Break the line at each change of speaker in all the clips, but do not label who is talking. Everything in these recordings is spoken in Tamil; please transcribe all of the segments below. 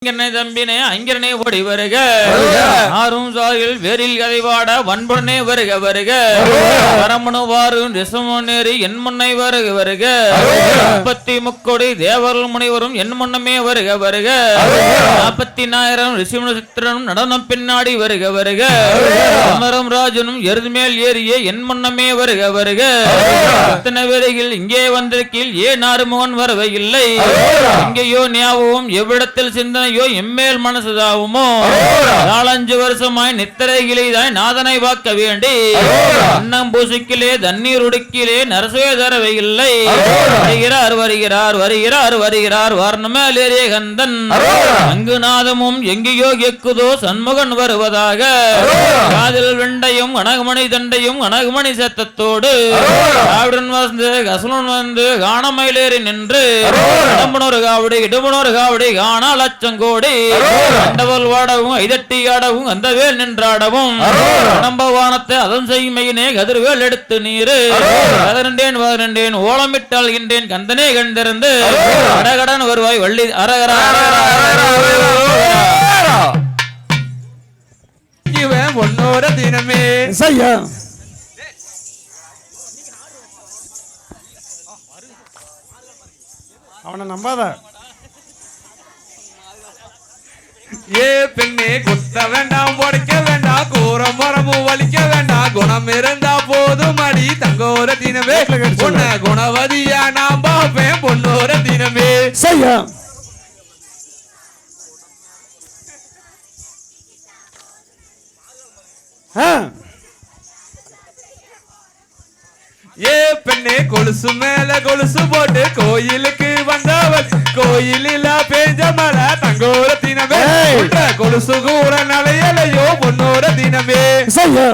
தம்பினே அங்கிரனே ஓடி வருக ஆறும் சாயில் வேரில் கதைவாட வன்பொன்னே வருக வருக வரமணுவாரும் ரிசமநேரி என் முன்னை வருக வருக 33 தேவர்கள் முனைவரும் என் முன்னமே வருக வருக 40,000 ரிஷிமுனிசித்திரனும் நடனம் பின்னாடி வருக வருக அமரம் ராஜனும் எருதுமேல் ஏறிய என் முன்னமே வருக வருக அத்தனை வேலைகள் இங்கே வந்திருக்கில் ஏன் ஆறுமுகன் வரவே இல்லை எங்கேயோ ஞாபகம் எவ்விடத்தில் சிந்தனை எம்மேல் மனசுதாவுமோ 4-5 வருஷமாய் நித்திரைகிலேதாய் நாதனை பார்க்க வேண்டி அன்னம் பூசிக்கிலே தண்ணீர் உடுக்கிலே நரசுவே தரவே இல்லை வருகிறார் வருகிறார் வருகிறார் வருகிறார் வாரணமேல் ஏறிய கந்தன் அங்கு நாதமும் எங்கேயோ கேக்குதோ சண்முகன் வருவதாக காதில் வெண்டையும் அனகுமணி தண்டையும் அனகுமணி சத்தத்தோடு வந்து கசலன் வந்து காணமயிலேறி நின்று இடம்புணர் காவடி இடுபுணர் காவடி காணா லட்சம் கோடி அண்டவல் வாடவும் ஐதட்டி ஆடவும் அந்த வேல் நின்றாடவும் நம்பவானத்தை அதன் செய்மையினே கதிர்வேல் எடுத்து நீரு கதறண்டேன் வருண்டேன் ஓலமிட்டாள்கின்றேன் கந்தனே கண்டிருந்து அடகடன் வருவாய் வள்ளி அரகர
இவன் ஒன்னோர தினமே
அவனை நம்பாத.
ஏ பெண்ணே குத்த வேண்டாம் உடைக்க வேண்டாம் கூற மரமும் வலிக்க வேண்டாம் குணம் இருந்தா போதும் அடி தங்கோர தினமே உன்ன குணவதியா நான் பாப்பேன் பொன்னோர தினமே
செய்ய
ஏ பெண்ணே கொலுசு மேல கொலுசு போட்டு கோயிலுக்கு வந்தவள் கோயிலில பேஞ்ச மழை தங்கோர தினமே கொலுசு கூட நலையலையோ பொன்னோர தினமே
செய்ய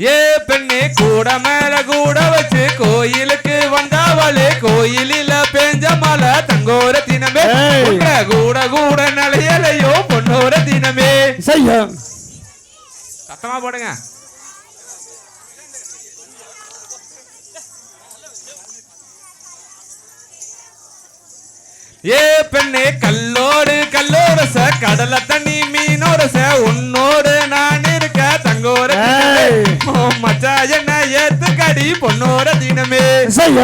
ஏ பெண்ணே கூட மேல கூட வச்சு கோயிலுக்கு வந்தவளே கோயிலில பேஞ்ச மழை தங்கோர தினமே கூட கூட நலையலையோ பொன்னோர தினமே
செய்ய
சத்தமா போடுங்க. ஏ பெண்ணே கல்லோடு கல்லோரச கடல தண்ணி மீனோரச உன்னோடு நான் இருக்க தங்கோர மச்சா என்ன ஏத்து கடி பொன்னோர தினமே
செய்ய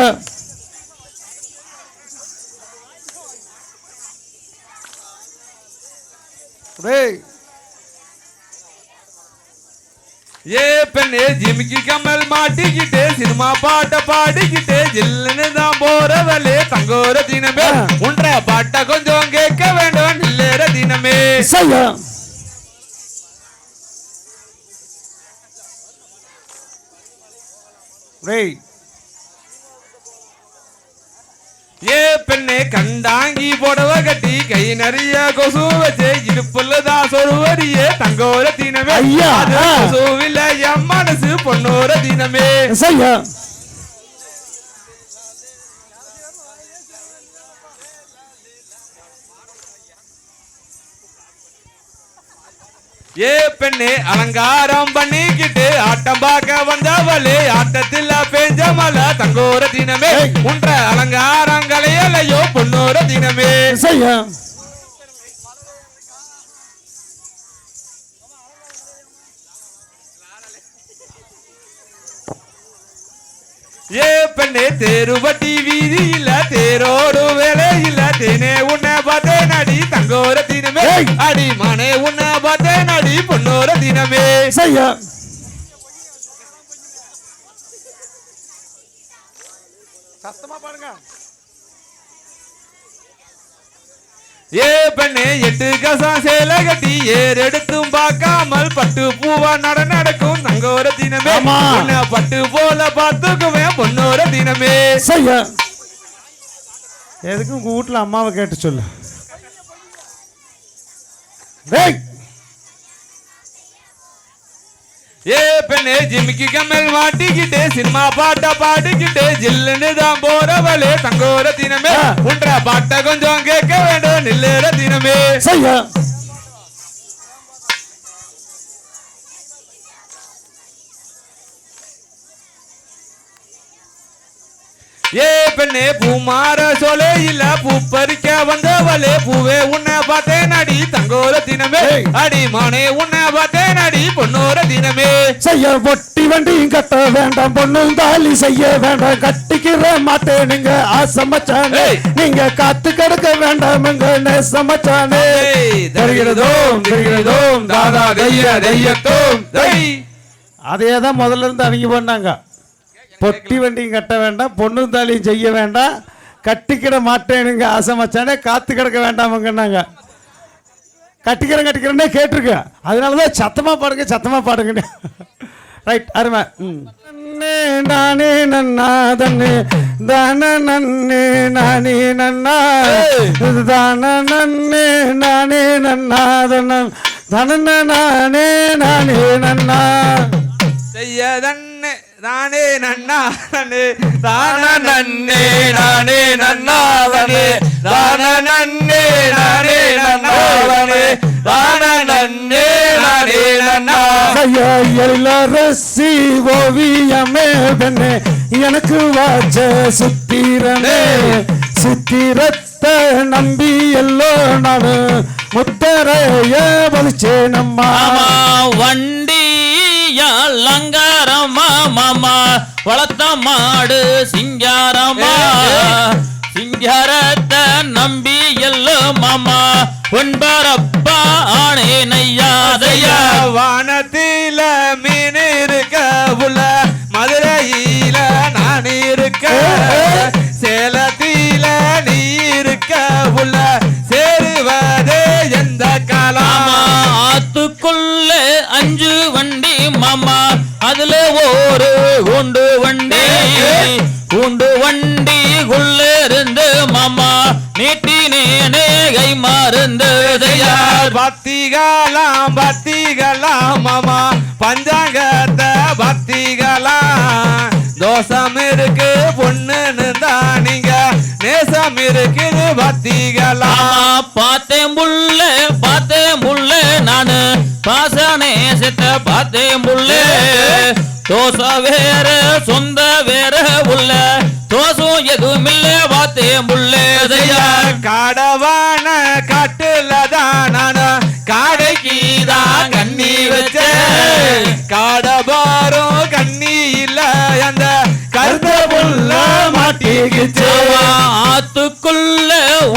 ஏ பெண்ணே ஜிமிக்கி கமல் மாட்டிக்கிட்டே சினிமா பாட்ட பாடிக்கிட்டே ஜில்லுன்னு தான் போறவளே தங்கோர தினமே உன்ற பாட்ட கொஞ்சம் கேட்க வேண்டும் இல்லேற தினமே
செய்ய
ஏ பெண்ணே கண்டாங்கி போடவ கட்டி கை நிறைய கொசு வச்சு இடுப்புலதான் சொல்வடியே தங்கோர தினமே கொசுவில்ல என் மனசு பொன்னோர தினமே
செய்ய
ஏ பெண்ணே அலங்காரம் பண்ணிக்கிட்டு ஆட்டம் பார்க்க வந்தவளே ஆட்டத்தில் பேஞ்ச மலை தங்கோர தினமே உன்ற அலங்காரம் கலையலையோ பொன்னோர தினமே
செய்ய
ஏ பெண்ணே தேருவட்டி வீதி இல்ல தேரோடு வேலை இல்ல தேனே உன்னை பார்த்தே நடி தங்கோர தினமே அடி மனே உன்னை பார்த்தே நடி பொன்னோர தினமே
செய்ய சத்தமா பாருங்க.
ஏ பெண்ணே 8 கசம் சேலை கட்டி ஏர் எடுத்தும் பார்க்காமல் பட்டு பூவா நடக்கும் தங்கோர தினமே பட்டு போல பார்த்துக்குவேன் பொன்னோர தினமே
செய்ய எதுக்கு உங்க வீட்டுல அம்மாவை கேட்டு சொல்லு.
ஏ பெண்ணே ஜிமிக்கி கமல் மாட்டிக்கிட்டே சினிமா பாட்ட பாடிக்கிட்டே ஜில்லுன்னு தான் போறவளே தங்கோர தினமே உன்ற பாட்ட கொஞ்சம் கேட்க வேண்டும் நில்லேற தினமே
செய்ய
ஏ பெண்ணே பூமார சோலே இல்ல பூ பறிக்க வந்தவளே பூவே உன்னை பார்த்தேன் அடி தங்கோர தினமே அடி மானே உன்னை பார்த்தேன் அடி பொன்னோர தினமே
செய்ய பொட்டி வண்டியும் கட்ட வேண்டாம் பொண்ணும் தாலி செய்ய வேண்டாம் கட்டிக்கிற மாட்டேனுங்க ஆசை மச்சானே நீங்க காத்து கிடக்க வேண்டாம் எங்க நேச மச்சானே
தெரிகிறதோம் தாதா தைய தையத்தோம் தை
அதே தான் முதல்ல இருந்து அவங்க பண்ணாங்க பொட்டி வண்டியும் கட்ட வேண்டாம் பொண்ணும் தாலியும் செய்ய வேண்டாம் கட்டிக்கிட மாட்டேனுங்க ஆசை மச்சானே காத்து கிடக்க வேண்டாமங்கன்னாங்க கட்டிக்கிறேன்னே கேட்டிருக்க அதனாலதான் சத்தமா பாடுங்க ரைட் அருமை நானே நன்னா தன்னே தான நன்னே நானே நன்னா தான நன்னே நானே நன்னா தன நானே நன்னா
செய்ய தன்னே நானே நன்னா தான நன்னே நானே நன்னாவனே தான நன்னே நானே நன்னாவனே தான நன்னே நானே நன்னா
ரசி ஓவியமே பெண்ணே எனக்கு வாச்ச சுத்திரமே சித்திரத்தை நம்பி எல்லோ நானு முத்தரைய பலிச்சேனம்மா
வண்டியா லங்காரமா மாமா வளர்த்த மாடு சிங்காரமா சிங்காரத்தை நம்பி எல்லோ மாமா ஒன்பரப்பா ஆனே நையாதையா
வானத்தில மீன் இருக்க உள்ள மதுரையில நான் இருக்க சேலத்தில நீ இருக்க உள்ள சேருவதே எந்த காலம்
ஆத்துக்குள்ள 5 வண்டி மாமா அதுல ஒரு உண்டு வண்டிக்குள்ள இருந்து மாமா நீட்டினேனே கை மருந்து
பத்திகலாம் மாமா பஞ்சாங்கத்தை பத்திகலாம் தோசம் இருக்கு பொண்ணுன்னு தான் நீங்க நேசம் இருக்குது பத்திகலாம்
பார்த்தேன் புள்ள நானு பாசனே செத்த பார்த்தேன் புள்ள தோசை வேற சொந்த வேற உள்ள தோசம் எதுவுமில்ல பார்த்தேன் புள்ள
காடவான காட்டுலதான் நானு காடைக்கு தான் கண்ணி வச்ச காடபாரும் கண்ணி இல்ல அந்த கருத்த புள்ள மாட்டிக்கிச்சு
ஆத்துக்குள்ள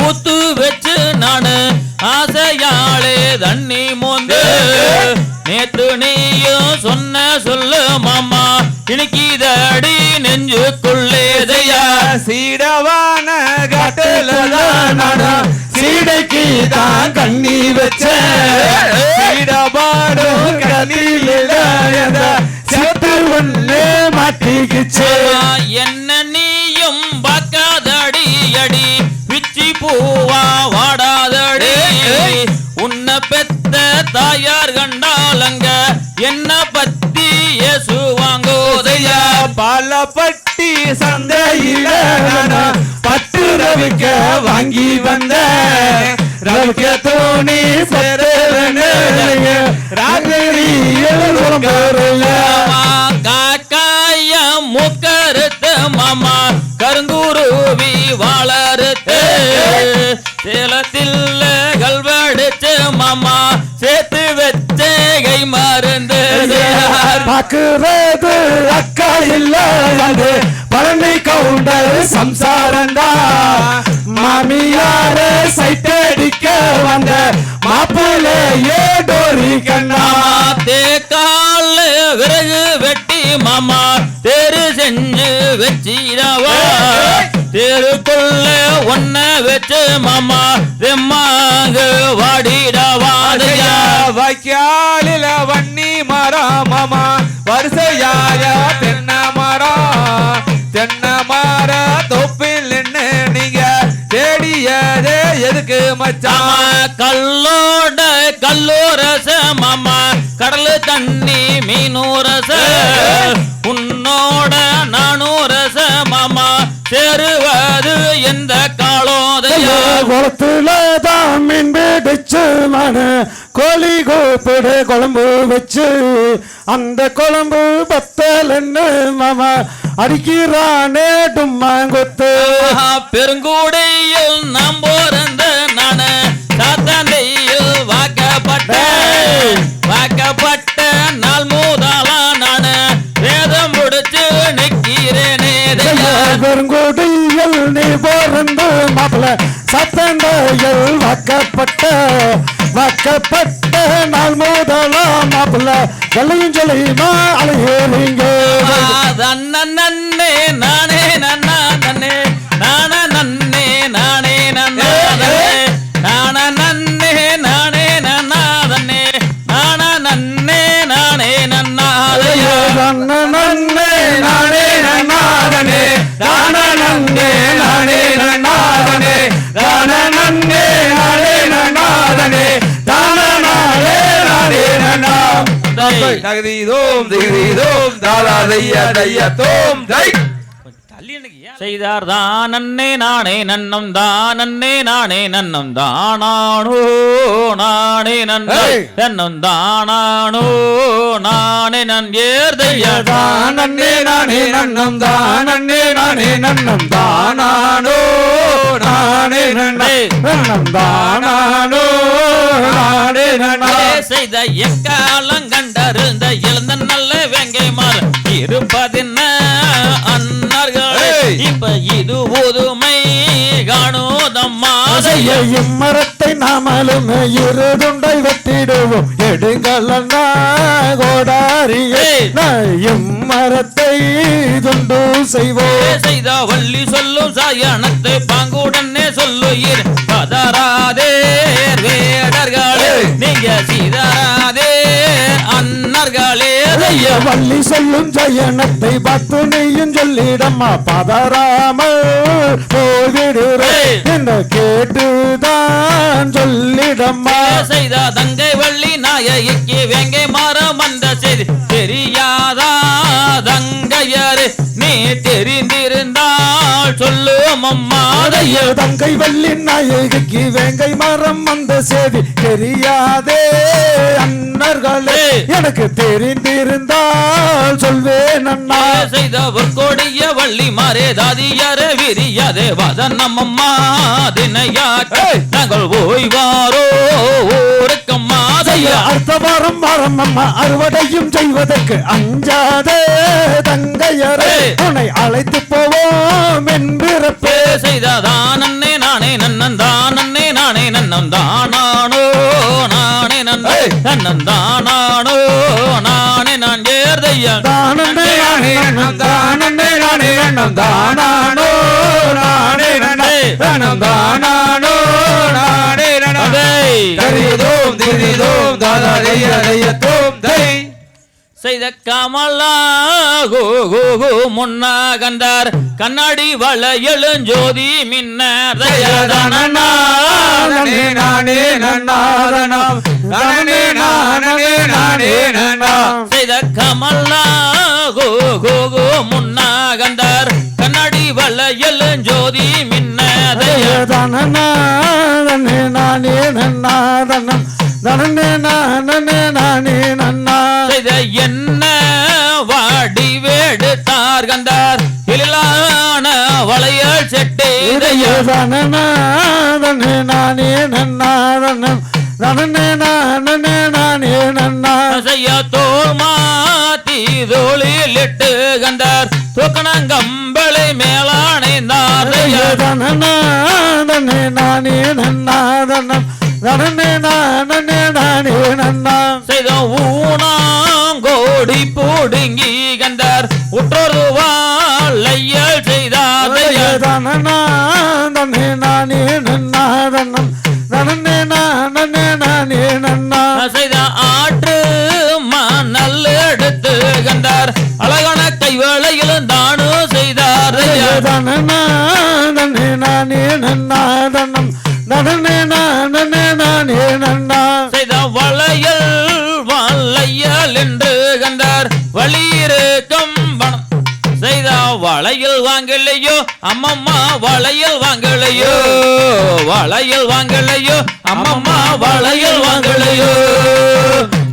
ஊத்து வச்சு நானு ஆசையாளே தண்ணி மோந்து நேத்து நீயும் சொன்ன சொல்லு மாமா இனிக்கிதடி நெஞ்சுக்குள்ளேதையா
சீடவான காட்டுலதான் நானு சீடைக்கு தான் கண்ணி வச்ச சீடபாடும் கண்ணில செத்து ஒண்ணு மாட்டிக்கிச்சு
என்ன நீயும் பார்க்காதடி அடி பிச்சி பூவா வாடாதடி உன்னை பெத்த தாயார் கண்டாலங்க என்ன பத்தி ஏசுவாங்கோதையா
பாலப்பட்டி சந்தையில பட்டு ரவிக்க வாங்கி வந்த ரவிக்க தோணி
காக்காய முக்கருத்து மாமா கருங்குருவி வாழறுத்து சேலத்தில் கல்வடிச்சு மாமா சேர்த்து வச்ச கை மருந்து
பாக்குறது அக்கா இல்ல வந்து பழனி கவுண்டர் சம்சாரந்தா மாமியார சைட்டடிக்க வந்த மாப்பிள்ளையே டோரி கண்ணா
தேக்கால விறகு வெட்டி மாமா தேரு செஞ்சு வச்சிடவா தேருக்குள்ள ஒன்ன வச்சு மாமா ரெம்மாக வாடிடவாதையா
வைக்காலில வன்னி மரம் மாமா வரிசையாக தென்னை மர தொப்பில் நின்னு நீங்க தேடியதே எதுக்கு மச்சான்
கல்லோட கல்லூரச மாமா கடல் தண்ணி மீனூரச உன்னோட நானூரச மாமா சேருவது எந்த காலோதையா
குளத்துலதான் மீன் பிடிச்சு மனு கோழி கூப்பிடு குழம்பு வச்சு அந்த குழம்பு பத்தலன்னு மாமா அடிக்கிறானே டும்மாங்குத்து
பெருங்கூடையில் நாம் போறந்த நானு சாத்தாண்டையில் வாக்கப்பட்ட நாள் மூதாளா நானு வேதம் முடிச்சு நிக்கிறேனே
பெருங்கூடையில் நீ போறந்து மாப்பிள்ள சத்தண்டையில் வாக்கப்பட்ட நாள் மூதாளா மாப்பிள்ள வெள்ளையும் சொல்லியுமா அழகேறீங்க
நன்னே நானே நன்னா நன்னே நான நன்னே நானே நன்னா நான நன்னே நானே நன்னா நன்னே நான நன்னே நானே நன்னா
நன்னே நானே நன்னாதனே நான நன்னே நானே நன்னாதனே நான நன்னே நானே நன்னாதனே தான நானே நானே நன்னா
தகுதிதோம் திகிரிதோம் தாதா தைய தைய தோம் தை
செய்தார் தான் நன்னே நானே நன்னம் தான் நன்னே நானே நன்னம் தானானோ நானே நன்னம் தானானோ நானே நன் ஏர்தையா
நன்னே நானே நன்னம் தானே நானே நன்னம் தானானோ நானே நன்னம் தானானோ நானே நன்னா
செய்த எக்காலம் கண்டறிந்த எழுந்த நல்ல வெங்கை மாற இருப்பதென்ன அன்னார்களே இப்ப இது போதுமை காணோதம்மா
இம்மரத்தை நாமலும் இருதுண்டை வெட்டிடுவோம் எடுங்களா கோடாரியே இம்மரத்தை துண்டு செய்வோம்
செய்த வள்ளி சொல்லும் சாயனத்தை பாங்குடனே சொல்லுயிர் பதராதே வேடர்களே நீங்க சீதராதே அன்னர்களே
வள்ளி சொல்லும் ஜயனத்தை பத்து நீயும் சொல்லிடம்மா பதறாமல் போய்விடுறே என்று கேட்டுதான் சொல்லிடம்மா
செய்த தங்கை வள்ளி நாயகிக்கு வேங்கை மரம் வந்த செய்தி தெரியாதா தங்கையரு நீ தெரிந்திருந்தால் சொல்லும் அம்மா
தங்கை வள்ளி நாயகிக்கு வேங்கை மரம் வந்த செய்தி தெரியாதே அன்னர்களே எனக்கு தெரிந்திருந்தால் சொல்வேன் அண்ணா
செய்தவர் கொடிய வள்ளி மாறே தாதியர விரியாதே வதனம் அம்மா தினையாற்ற நாங்கள் ஓய்வாரோ ஊருக்கம்மா
அடுத்த வாரம் வாரம் அம்மா அறுவடையும் செய்வதற்கு அஞ்சாதே தங்கையரே உன்னை அழைத்து போவோம் என்பிறப்பே
செய்ததான் நன்னே நானே நன்னன் தான் நன்னே நானே நன்னம் தானானோ நானே நன்னே நன்னன் தானானோ நானே நான் ஏர்தையா
தானே நானே நன்னம் தானே நானே நன்னம் தானானோ நானே நன்னம் தானானோ நானே
தகுதிதோம் திகிரிதோம் தாதா தைய தைய தோம் தை
செய்த கமலா கோ கோ கோ முன்னா கண்டார் கண்ணாடி வள எழுஞ்சோதி மின்னார்
நானே நானே நன்னாதனம் நானே நானே நானே நன்னா
செய்த கமலா கோ கோ கோ முன்னா கண்டார் கண்ணாடி வள எழுஞ்சோதி மின்னார்
நானே நானே நன்னாதனம் நானே நானே நானே நன்னா
செய்த என்ன வாடி வேடுத்தார் கண்டார் இல்லான வளையல் செட்டே
நானே நானே நன்னாதனம் நானே நானே நானே நன்னா
செய்ய தோல் மாத்தி தோளில் இட்டு கண்டார் தூக்கணங்கம்பளை மேலானைந்தார்
நானே நானே நன்னாதனம் நானே நானே நானே நன்னா
செய்த ஊனாங்கோடி போடுங்கி கண்டார் உற்றொரு வாழையல் செய்தார்
நானே நானே நன்னாதனம் நானே நானே நானே நன்னா
செய்த ஆற்று மணல் எடுத்து கண்டார் அழகான கைவேளையிலும் தானும் செய்தார்
நானே நானே நன்னாதனம் நானே நானே நானே நன்னா
செய்த வளையல் வளையல் என்று கண்டார் வழியிருக்கும் செய்த வளையல் வாங்கலையோ அம்மம்மா வளையல் வாங்கலையோ வளையல் வாங்கலையோ அம்மம்மா வளையல் வாங்கலையோ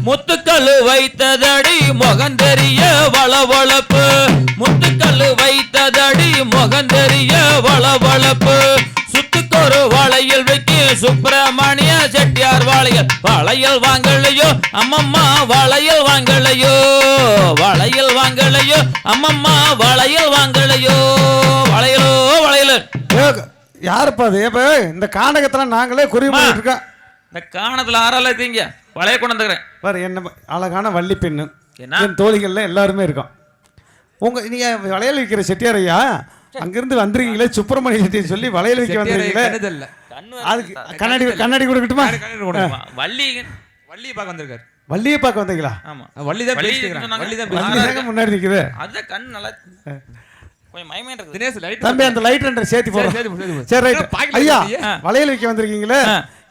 முத்துக்கல்லு வைத்ததடி முகந்தெரிய வளவளப்பு முத்துக்கல்லு சுப்பிரமணிய செட்டியார் வளையல் வளையல் வாங்கலையோ அம்மம்மா வளையல் வாங்கலையோ வளையல் வாங்கலையோ அம்மம்மா வளையல் வாங்கலையோ வளையலோ வளையல்.
யாருப்பா அது? இப்ப இந்த கானகத்துல நாங்களே குறிப்பிட்டு இருக்கோம்.
இந்த காணத்துல ஆறால இருக்கீங்க வளைய கொண்டு வந்துக்கிறேன்
பாரு, என்ன அழகான வள்ளி பெண்ணு
என்ன
என் தோழிகள்ல எல்லாருமே இருக்கோம். நீங்க வளையல் விற்கிற செட்டியார் ஐயா அங்கிருந்து வந்துருக்கீங்களே, சுப்பிரமணிய செட்டியார் சொல்லி வளையல் விற்க வந்துருக்கீங்களே, அதுக்கு கண்ணாடி கண்ணாடி கொடுக்கட்டுமா?
வள்ளி
வள்ளியை பார்க்க வந்திருக்காரு.
வள்ளியை பார்க்க வந்தீங்களா?
ஆமா
வள்ளி தான்
முன்னாடி நிக்குது.
அத கண் நல்லா கொஞ்சம் மயமே இருக்கு.
தினேஷ் லைட்
தம்பி அந்த லைட் ரெண்டரை சேர்த்து போறோம். சரி ரைட். ஐயா வளையல் விற்க வந்திருக்கீங்களே,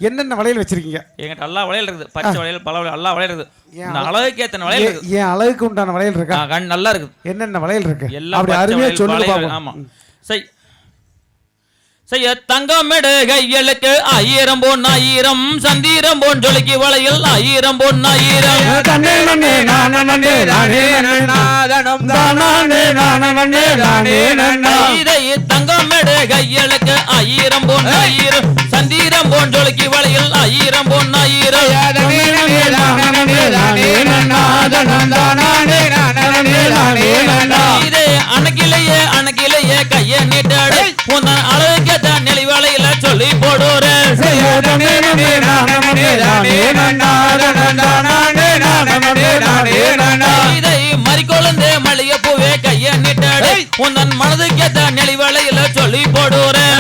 என்னென்ன வளையல் வச்சிருக்கீங்க?
என்கிட்ட எல்லா வளையல் இருக்குது. பச்சை வளையல், பல வளையல், எல்லா வளையல் இருக்குது. இந்த அளவுக்கு ஏத்தன வளையல் இருக்குது.
என் அளவுக்கு உண்டான வளையல் இருக்கா?
கண் நல்லா இருக்குது.
என்னென்ன வளையல் இருக்கு?
எல்லாம்
அப்படி அருமையா சொல்லுங்க பாப்போம்.
ஆமா சரி. செய்ய தங்கமெடு கையலுக்கு 1000 பொன் 1000 சந்திரம் பொன் ஜொலிக்கு வளையல் 1000 பொன் 1000
தன்னே நன்னே நானே நன்னே நானே நாதனம் தானே நானே நானே நன்னா.
இதை தங்கமெடு கையலுக்கு 1000 பொன் 1000 சந்திரம் பொன் ஜொலிக்கு வளையல் 1000 பொன் 1000
தன்னே நன்னே நானே நாதனம் தானே நானே நன்னா.
இதை அணக்கிலேயே கைய நீட்டாடு உன் அழகு நிலை வளையில சொல்லி போடுறேன். இதை மறிக்கொழுந்தே மளிகை பூவே கைய நீட்டாடு உன் மனதுக்கேத்த நிலை வளையில சொல்லி போடுறேன்.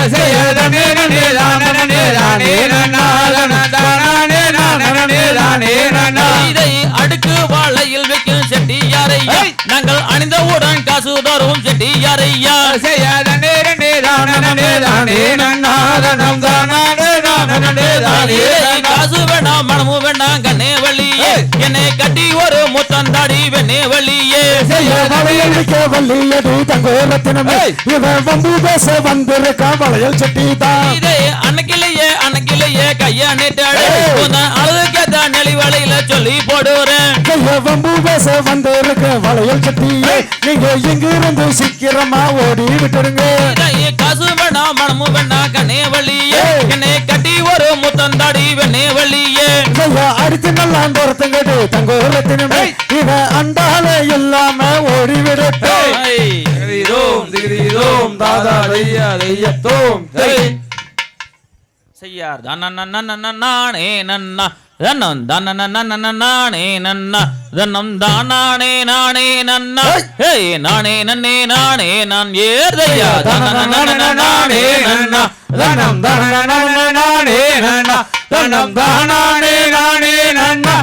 இதை அடுக்கு வாழையில் வைக்கும் செட்டியாரையா, நாங்கள் அணிந்தவுடன் காசு தரும் செட்டியாரையா. காசு வேண்டாம் மனமும் வேண்டாம் கண்ணே வள்ளியே, என்னை கட்டி ஒரு முத்தந்தாடி வெண்ணே வள்ளியே.
வள்ளியடி தங்கோரத்தினமே இவன் வந்து பேச வந்திருக்கா வளையல் செட்டி தான்.
இதே அன்னைக்கிலேயே கையா நீட்டாடு அழகுக்கேத்த நிலை வளையில சொல்லி போடுறேன்.
வம்பு பேச வந்திருக்க வளையல் செட்டியே, நீங்க எங்கிருந்து சீக்கிரமா ஓடி விட்டுடுங்க.
காசு வேண்டாம் மனமும் வேண்டாம் கண்ணே வள்ளியே, என்னை கட்டி ஒரு முத்தந்தாடி வெண்ணே வள்ளியே.
அடித்து நல்லா பொறுத்தங்கடு தங்கோரத்தினமே இவன் அண்டாலே இல்லாம ஓடி விடட்டும்.
செய்யார் நானே நன்னா தன்னம் நானே நன்னா தன்னம் தானே நானே நன்னா நானே நன்னே நானே நான் ஏதையா நானே நன்னா
தனம் நானே நன்னா தனம் தானே நானே நன்னா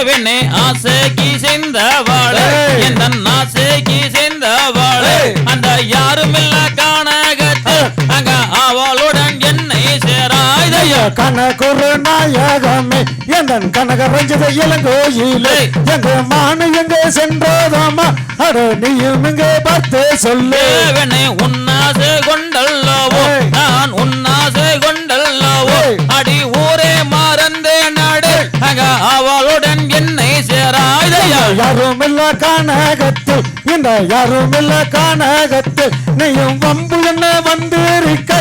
வெண்ணே ஆசைக்கு சேர்ந்த வாழை என் ஆசைக்கு சேர்ந்த வாழை அந்த யாருமில்ல காணகத்து அங்க அவளுடன் என்னை சேராய்தைய
கனகுரு நாயகமே எந்தன் கனக ரஞ்சத இளங்கோயிலே எங்க மானு எங்க சென்றோதாமா அட நீயும் இங்க பார்த்து சொல்லு.
வெண்ணே உன்னாசை கொண்டல்லவோ நான் உன்னாசை கொண்டல்லவோ அடி ஊரே மறந்தே நாடு அங்க அவளுடன் என்னை சேராய்தையா.
யாருமில்ல கானகத்து இந்த யாருமில்ல கானகத்து நீயும் வம்பு என்ன வந்திருக்க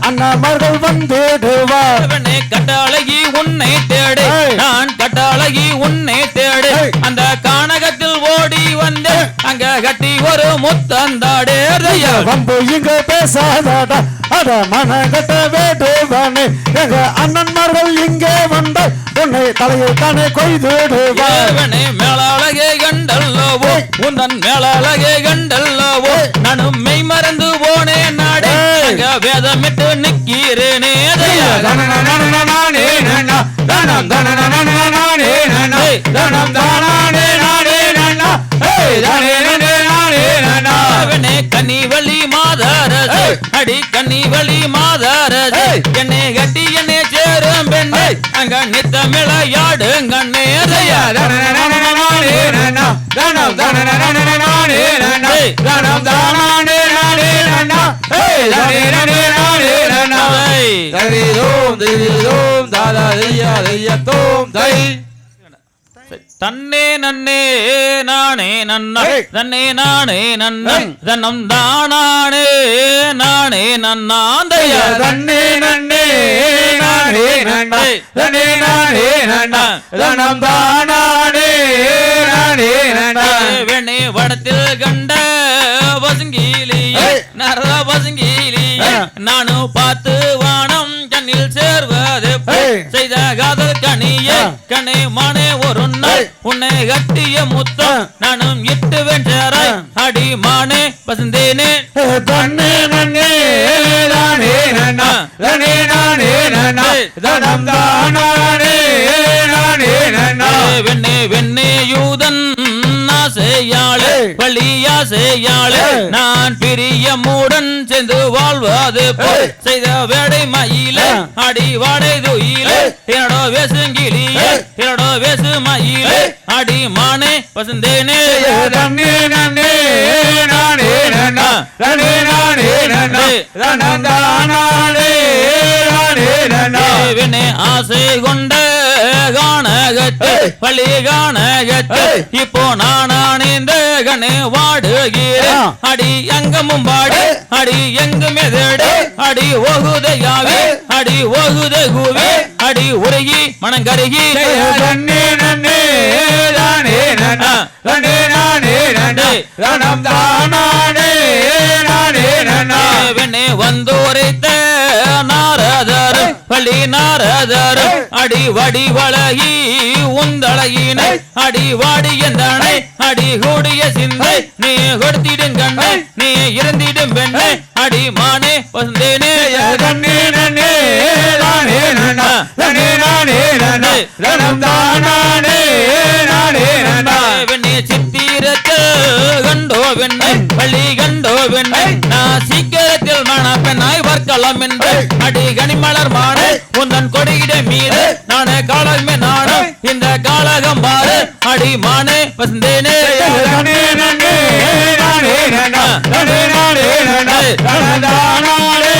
அண்ணாமர்கள் வந்துடுவார்.
கட்டாளகி உன்னை தேடு நான் கட்டாளகி உன்னை தேடு அந்த கானகத்தில் ஓடி வந்து அங்க கட்டி ஒரு முத்தந்தாடே.
வம்பு இங்க பேசாதடா அட மனகட்ட வேடுவானே எங்க அண்ணன்மார்கள் இங்கே வந்து உன்னை தலையை தானே கொய்துடுவார்.
மேலாளகே கண்டல்லவோ உந்தன் மேலாளகே கண்டல்லவோ நானும் மெய் மறந்து போனேன் நாடே வேதமிட்டு நிக்கிறேனே. கன்னிவழி மாதாரது அடி கன்னிவழி மாதாரது என்னை கட்டி என்னை சேரும் பெண்ணை அங்க நித்தமிழையாடுங்கண்ணே. தன்னே நன்னே நானே நானே நன்னா தன்னே நானே நன்னா தன்னம் தானானே நானே நன்னாந்தைய
தன்னே நன்னே நானே நன்னா தன்னே நானே நன்னா தனம் தானானே நானே நன்னா
வெண்ணே வடத்தில் கண்ட பசுங்கிலியே நர பசுங்கிலியே நானும் பார்த்து வானம் கண்ணில் சேர்வது செய்த காதல் கனியே கண்ணே மானே ஒரு நாள் உன்னை கட்டிய முத்தம் நானும் இட்டு வென்றாய் அடி மானே பசுந்தேனே
தன்னே நன்னே
நானே நன்னா தன்னே நானே நன்னா தனம் தானானே நானே நன்னா
வெண்ணே வெண்ணே யூதன் ஆசையாளே பள்ளியா செய்யாளே நான் பிரியமுடன் சேர்ந்து வாழ்வது போல் செய்த வேடை மயிலே அடி வாடை துயிலே என்னோட வேசுங்கிலியே என்னோட வேசு மயிலே அடி மானே பசுந்தேனே
தன்னே நன்னே நானே நன்னா தன்னே நானே நன்னா தனம் தானானே நானே நன்னா
வெண்ணே ஆசை கொண்ட காணகத்து பள்ளி காணகத்து இப்போ நான் அணிந்த கண்ணே வாடுகிறேன் அடி எங்கமும் பாடு அடி எங்குமே தேடு அடி ஓகுதையாவே அடி ஓகுதை கூவி அடி உருகி மனங்கருகி
தன்னே நன்னே நானே நன்னா தன்னே நானே நன்னா தனம் தானானே நானே நன்னா
வெண்ணே வந்தோரைத்த நாரதர் பள்ளி நாரதர் அடி வடி வளகி உந்தழகினை அடி வாடி எந்தனை அடி கூடிய சிந்தை நீ கொடுத்திடும் கண்ணை நீ இருந்திடும் பெண்ணை அடி மானே பசுந்தேனே
தன்னே நன்னே நானே நன்னா தன்னே நானே நன்னா தனம் தானானே நானே நன்னா
வெண்ணே சித்திரத்து கண்டோ வெண்ணை பள்ளி கண்டோ வெண்ணை நான் சீக்கிரத்தில் மன பெண்ணாய் வர்க்கலாம் என்று அடி கனிமலர் மானே உந்தன் கொடியிட மீது நானே காலமே நானும் இந்த காலகம் பாரு அடி மானே பசுந்தேனே
தன்னே நன்னே நானே நன்னா தன்னே நானே நன்னா தனம் தானானே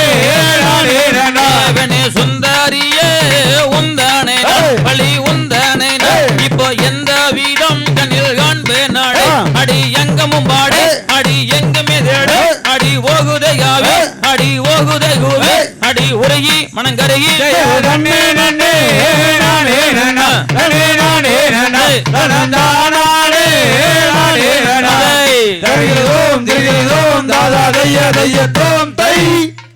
நானே நன்னா
வெண்ணே சுந்தரியே உந்தானே பள்ளி உந்தானே இப்போ எந்த வீதம் கண்ணில் காண்பேன் நாடு அடி எங்கமும் பாடு அடி எங்குமே தேடு அடி ஓகுதையாவே அடி ஓகுதை கூவே அடி உருகி மனங்கருகி
தன்னே நன்னே நானே நன்னா தன்னே நானே நன்னா தனம் தானானே நானே நன்னா தரிகிலோம் திரிகிலோம் தாதா தைய தையத்தோம் தை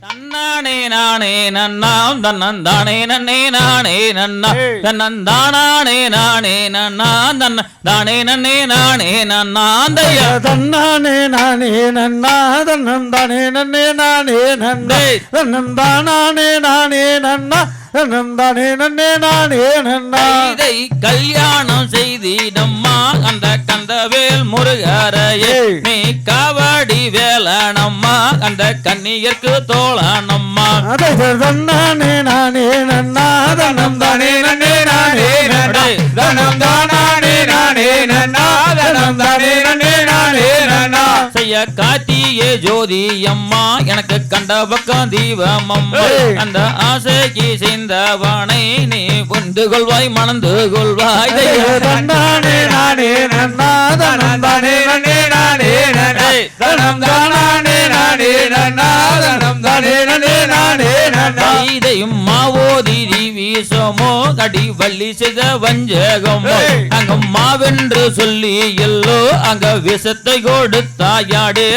தன்னானே நானே நன்னாம் தன்னந்தானே நன்னே நானே நன்னா தன்னந்தானே நானே நன்னா தன்ன தானே நன்னே நானே நன்னாந்தைய
தன்னானே நானே நன்னா தன்னம் தானே நன்னே நானே நன்னே தன்னம் தானே நானே நன்னா தன்னம் தானே நன்னே நானே நன்னா
இதை கல்யாணம் செய்திடம்மா அந்த கந்தவேல் முருகரையே நீ காவடி வேலனம்மா அந்த கன்னியர்க்கு தோழனம்மா
அதை தன்னானே நானே நன்னா தன்னம்
தானே நன்னே நானே நன்னா தனம் தானானே நானே நன்னா தனம் தானே நன்னே நானே நன்னா
செய்ய காத்தியே ஜோதி அம்மா எனக்கு கண்ட பக்கம் தீபம் அம்மா அந்த ஆசைக்கு செய்தவனை நீ புரிந்து கொள்வாய் மணந்து கொள்வாய்
தன்னானே நானே நன்னா தன்னம்
தானே நன்னே நானே நன்னா தனம் தானானே நானே நன்னா தனம் தானே நன்னே நானே நன்னா
இதையும் மாவோதி வீசமோ கடி வள்ளி செய்த வஞ்சகமோ அங்க மாவென்று சொல்லி எல்லோ அங்க விஷத்தை கொடுத்தாயாடே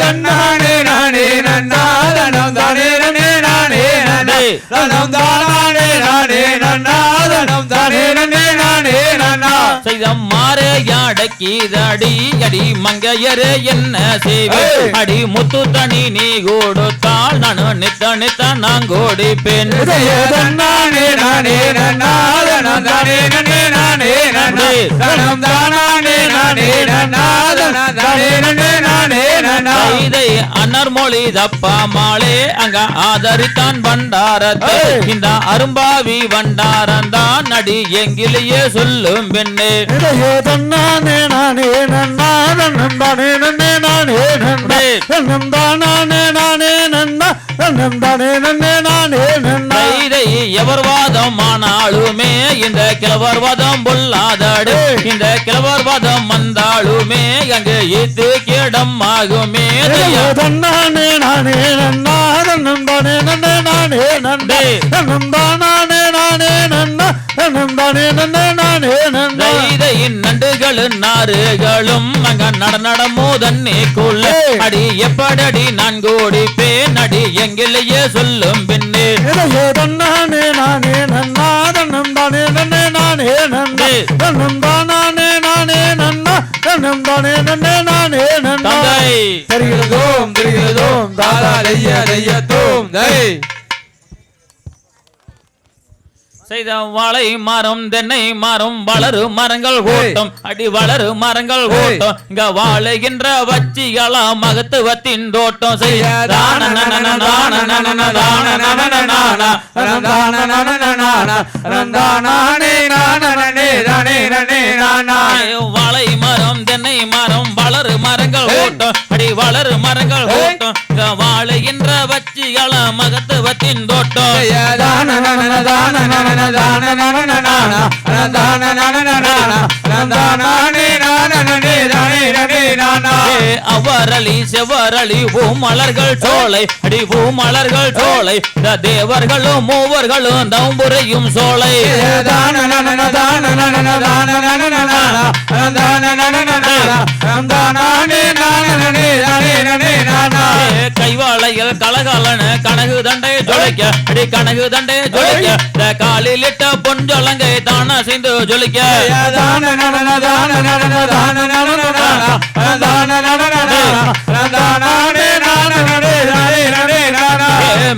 தன்னானே நானே நன்னா தனம் தானே நன்னே நானே நன்னா தனம் தானானே நானே நன்னா தனம் தானே நன்னே நானே நன்னா
செய்த மாறே அடக்கிதடி அடி மங்கையரே என்ன செய்வே அடி முத்து தனி நீ கொடுத்தால் நான் நித்த நித்த நான் கோடிப்பேன்
தன்னானே நானே நன்னா தனம் தானே நன்னே நானே நன்னா தனம் தானானே நானே நன்னா தனம் தானே நன்னே நானே நன்னா
இதை அன்னர் மொழி தப்பா மாளே அங்க ஆதரித்தான் பண்டாரத்தை இந்த அரும்பாவி வண்டாரந்தான் நடி எங்கிலேயே சொல்லும் பெண்ணே
தன்னானே நானே நன்னா தன்னம் தானே நன்னே நானே நன்னா தன்னம் தானே நானே நன்னா தன்னம் தானே நன்னே நானே நன்னா
இதை எவர் வாதம் ஆனாலுமே இந்த கிழவர் வாதம் பொல்லாதாடு இந்த கிழவர் வாதம் வந்தா இருந்தாலுமே அங்கு ஈத்து கிடம் ஆகுமே
தன்னானே நானே நன்னா தன்னம் தானே நன்னே நானே நண்டே தன்னம் தானே நானே நன்னா தன்னம் தானே நன்னே நானே நண்டே
இதையின் நண்டுகளும் நாறுகளும் அங்க நடனமோ தண்ணீக்குள்ள அடி எப்படடி நான் கோடிப்பேன் அடி எங்கிலேயே சொல்லும் பின்னே
தன்னானே நானே நன்னா தன்னம் தானே நன்னே நானே நண்டே தன்னம் தானே நானே நன்னா தன்னம் தானே நன்னே நானே நண்டே
தெரிகிறதோம் தெரிகிறதோம் தாதா தையத்தோம் தை
செய்த வாழை மரம் தென்னை மரம் வளரு மரங்கள் கூட்டம் அடி வளரு மரங்கள் கூட்டம் இங்க வாழுகின்ற வச்சிகளா மகத்துவத்தின் தோட்டம் வாழை மரம் தென்னை மரம் வளரு மரங்கள் கூட்டம் அடி வளரு மரங்கள் கூட்டம் இங்க வாழுகின்ற வச்சிகளா மகத்துவத்தின் தோட்டம் அவரளி செவரளி பூமலர்கள் சோலை அடி பூமலர்கள் சோலை தேவர்களும் மூவர்களும் தம்புரையும் சோலை கைவாளையில் கலகலன கனகு தண்டை ஜொலிக்க அடி கனகு தண்டை ஜொலிக்க காலில் இட்ட பொஞ்சொலங்கை தான செய்து ஜொலிக்க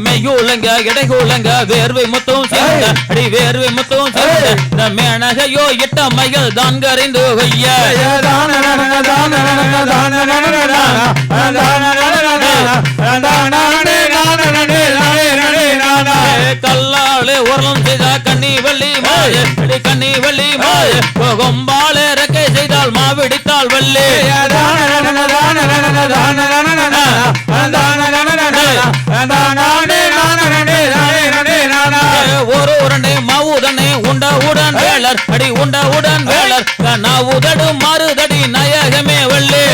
மெய்யுலங்க இடைகுலங்க வேர்வை முத்தும் சேர்ந்த அடி வேர்வை முத்தும் சேர்ந்த மேனகையோ இட்ட மைகள் தான் கரைந்து வைய கல்லாலே உரலம் செய்த கண்ணி வள்ளி மாய கண்ணி வள்ளி மாய கொம்பாலே ரெக்கை செய்தால் மாவிடித்தால் வள்ளி ஒரு உடனே மாவுடனே உண்ட உடன் வேளர் அடி உண்ட உடன் வேளர் நாவுதடு மாறுதடி நாயகமே வள்ளி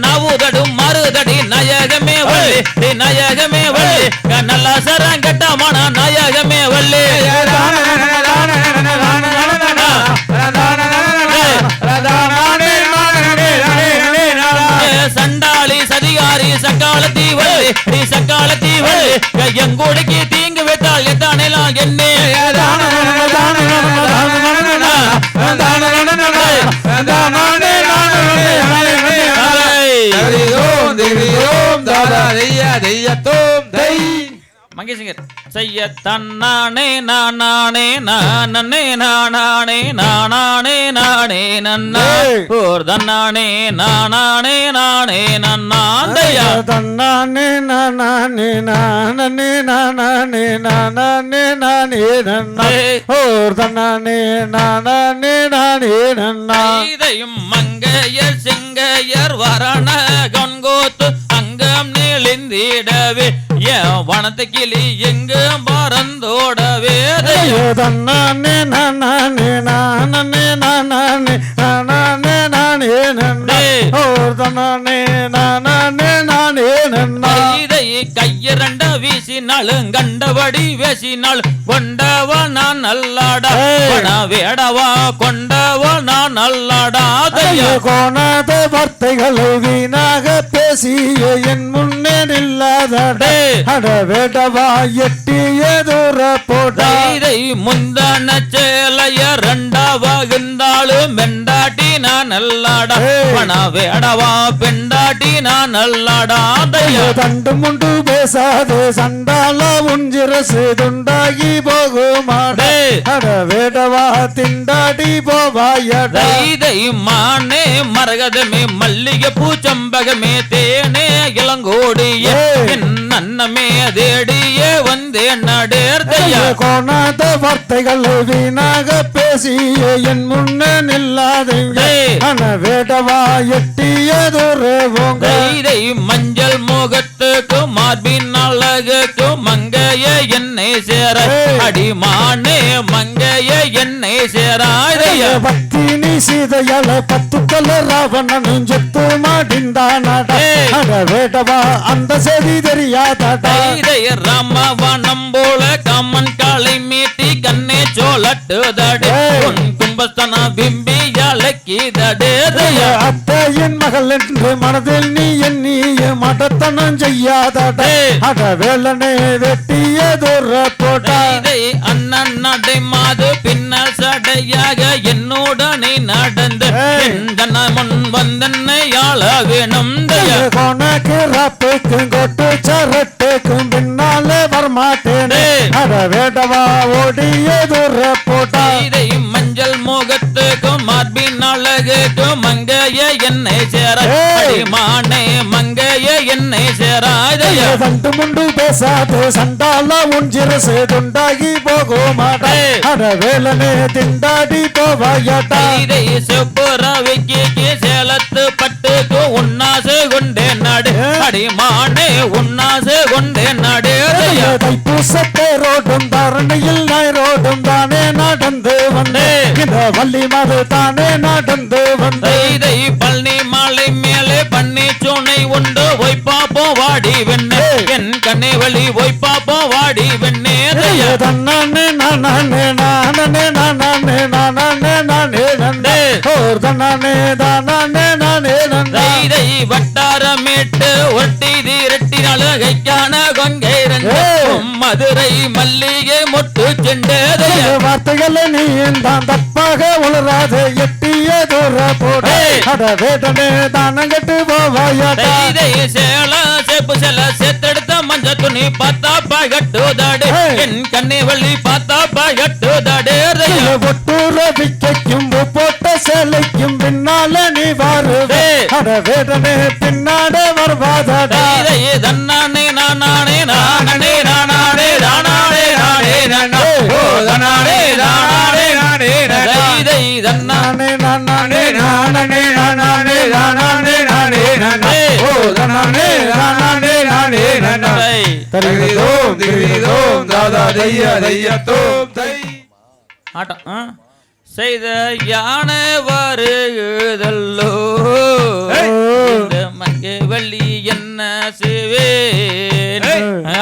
நாவுதடும் மறுதடி நாயகமே வள்ளி நாயகமே வள்ளி நல்ல சரங்கட்டமான நாயகமே வள்ளி சண்டாளி சதிகாரி சக்காலத்தி வள்ளி சக்காலத்தி வள்ளி எங்கூடைக்கு தீங்கு வைத்தால் எத்தானெல்லாம் என்னே மங்கேஷ்கர் செய்ய தன்னானே நானே நானே நானே நானே நானே நன்னா ஓர் தன்னானே நானே நானே நன்னாந்தையா
தன்னானே நானே நானே நானே நானே நானே நன்னா ஓர் தன்னானே நானே நானே நன்னா
இதையும் மங்கையர் சிங்கையர் வரண கண்கோத்து அங்கம் நெளிந்திடவே என் வனத்து கிளி எங்கும் பறந்தோடவே
தன்னானே நானே நானே நானே நானே நானே நன்னா ஓர் தன்னானே நானே நானே நன்னா
இதை கையிரண்ட வீசினாலும் கண்டபடி வேசினாள் கொண்டவா நான் நல்லாடா வேடவா கொண்டவா நான் நல்லாடா
கோணாத வார்த்தைகளை வீணாக பேசிய என் முன்னே நில்லாதடே அட வேடவா எட்டிய தூர போடா
இதை முந்தான சேலைய ரெண்டாவா இருந்தாலும் மெண்டாட்டி நான் நல்லாடா வேடவா பெண்டாட்டி நான் நல்லாடா
தண்டு முண்டு பேசாதே சண்டால உஞ்சிரசு துண்டாகி போகுமாடே அட வேடவா திண்டாடி போவாயடா
இதை மானே மரகதமே மல்லிகை பூச்சம்பகமே தேனே இளங்கோடியே அன்னமே தேடியே வந்தே நடேர்தையா
கோணாத வார்த்தைகள் வீணாக பேசி என் முன்ன நில்லாதீங்க வேடவா எட்டியதொரு போங்க
இதை மஞ்சள் முகத்துக்கு மார்பின் அழகுக்கு மங்கைய என்னை சேர அடிமானே மங்கைய என்னை சேராதைய
பத்தினி சீதையால 10 கொல்ல ராவணனும் செத்து மாடிந்தானாடா வேடவா அந்த செய்தி தெரியாதாடா
இதை ராமவனம் போல கம்மன் காலை மீட்டி கண்ணே சோலட்டுதடே உன் கும்பஸ்தனா பிம்பி அழைக்கிதடேதைய
அத்தையின் மகள் என்று மனதில் நீ எண்ணிய மடத்தனம் செய்யாதாடா அட வேலனே வெட்டியதொரு போட்டா
இதை அண்ணன் நடை மாது பின்னால் சடையாக என்னுடனே நடந்து முன் வந்தன்னை ஆள வேணும்
கோணக்கு ராப்புக்கும் கொட்டு சரட்டுக்கும் பின்னாலே வரமாட்டேனே அட வேடவா ஓடியதொரு போட்டா
இதை மஞ்சள் முகத்துக்கும் மார்பின் அழகுக்கும் மங்கைய என்னை சேர மானே மங்கைய என்னை சேராதைய
தண்டு முண்டு பேசாது சண்டால உன் சிரசு துண்டாகி போகுமாடா அட வேலனே திண்டாடி போவாயாட்டா
இதை செப்புறவைக்கு சேலத்து பட்டுக்கு உன்னாசு கொண்டே நாடு அடிமானே உன்னாசு கொண்டே நாடு
தைப்பூசத்தை ரோடும் தரணியில் நாய்ரோடும் தானே நடந்து வந்தே இந்த வள்ளி மது தானே நடந்து வந்தே
இதை பழனி மாலை மேலே பண்ணி சோனை உண்டு ஒய்பாப்போ வாடி வெண்ணே என் கண்ணை வழி ஒய்பாப்போ வாடி வெண்ணே
தன்னானே நானே நானே நானே நானே நானே நந்தே ஓர் தன்னானே தானே நானே நந்தே
இதை வட்டாரமேட்டு ஒட்டி திரட்டினால கைக்கான கொங்கை மதுரை மல்லிகை மொட்டு செண்டேதைய
வார்த்தைகளை நீ தான் தப்பாக உளராது எட்டியதொரு போட அட வேடனே தானங்கட்டு போவாயாடா
இதை சேல சேப்பு செல சேத்தெடுத்த மஞ்ச துணி பார்த்தா பகட்டுதாடு என் கண்ணை வள்ளி பார்த்தா பகட்டுதாடே
ஒட்டூர விக்கைக்கும் போட்ட சேலைக்கும் பின்னால நீ வருவே அட வேடனே பின்னாட வருவாதடா
இதை தன்னானே நானே நானே நானே நானே நானே நானே ஓ தன்னானே நானே நானே இதை தன்னானே
நானே நானே நானே நானே நானே நானே ஓ தன்னானே நானே நானே நானே
தரிதோம் திரிதோம் தாதா தைய தையத்தோம் தை
ஆட்டம் செய்த யானை வருகுதல்லோ இந்த மங்கை வள்ளி என்ன செய்வேன்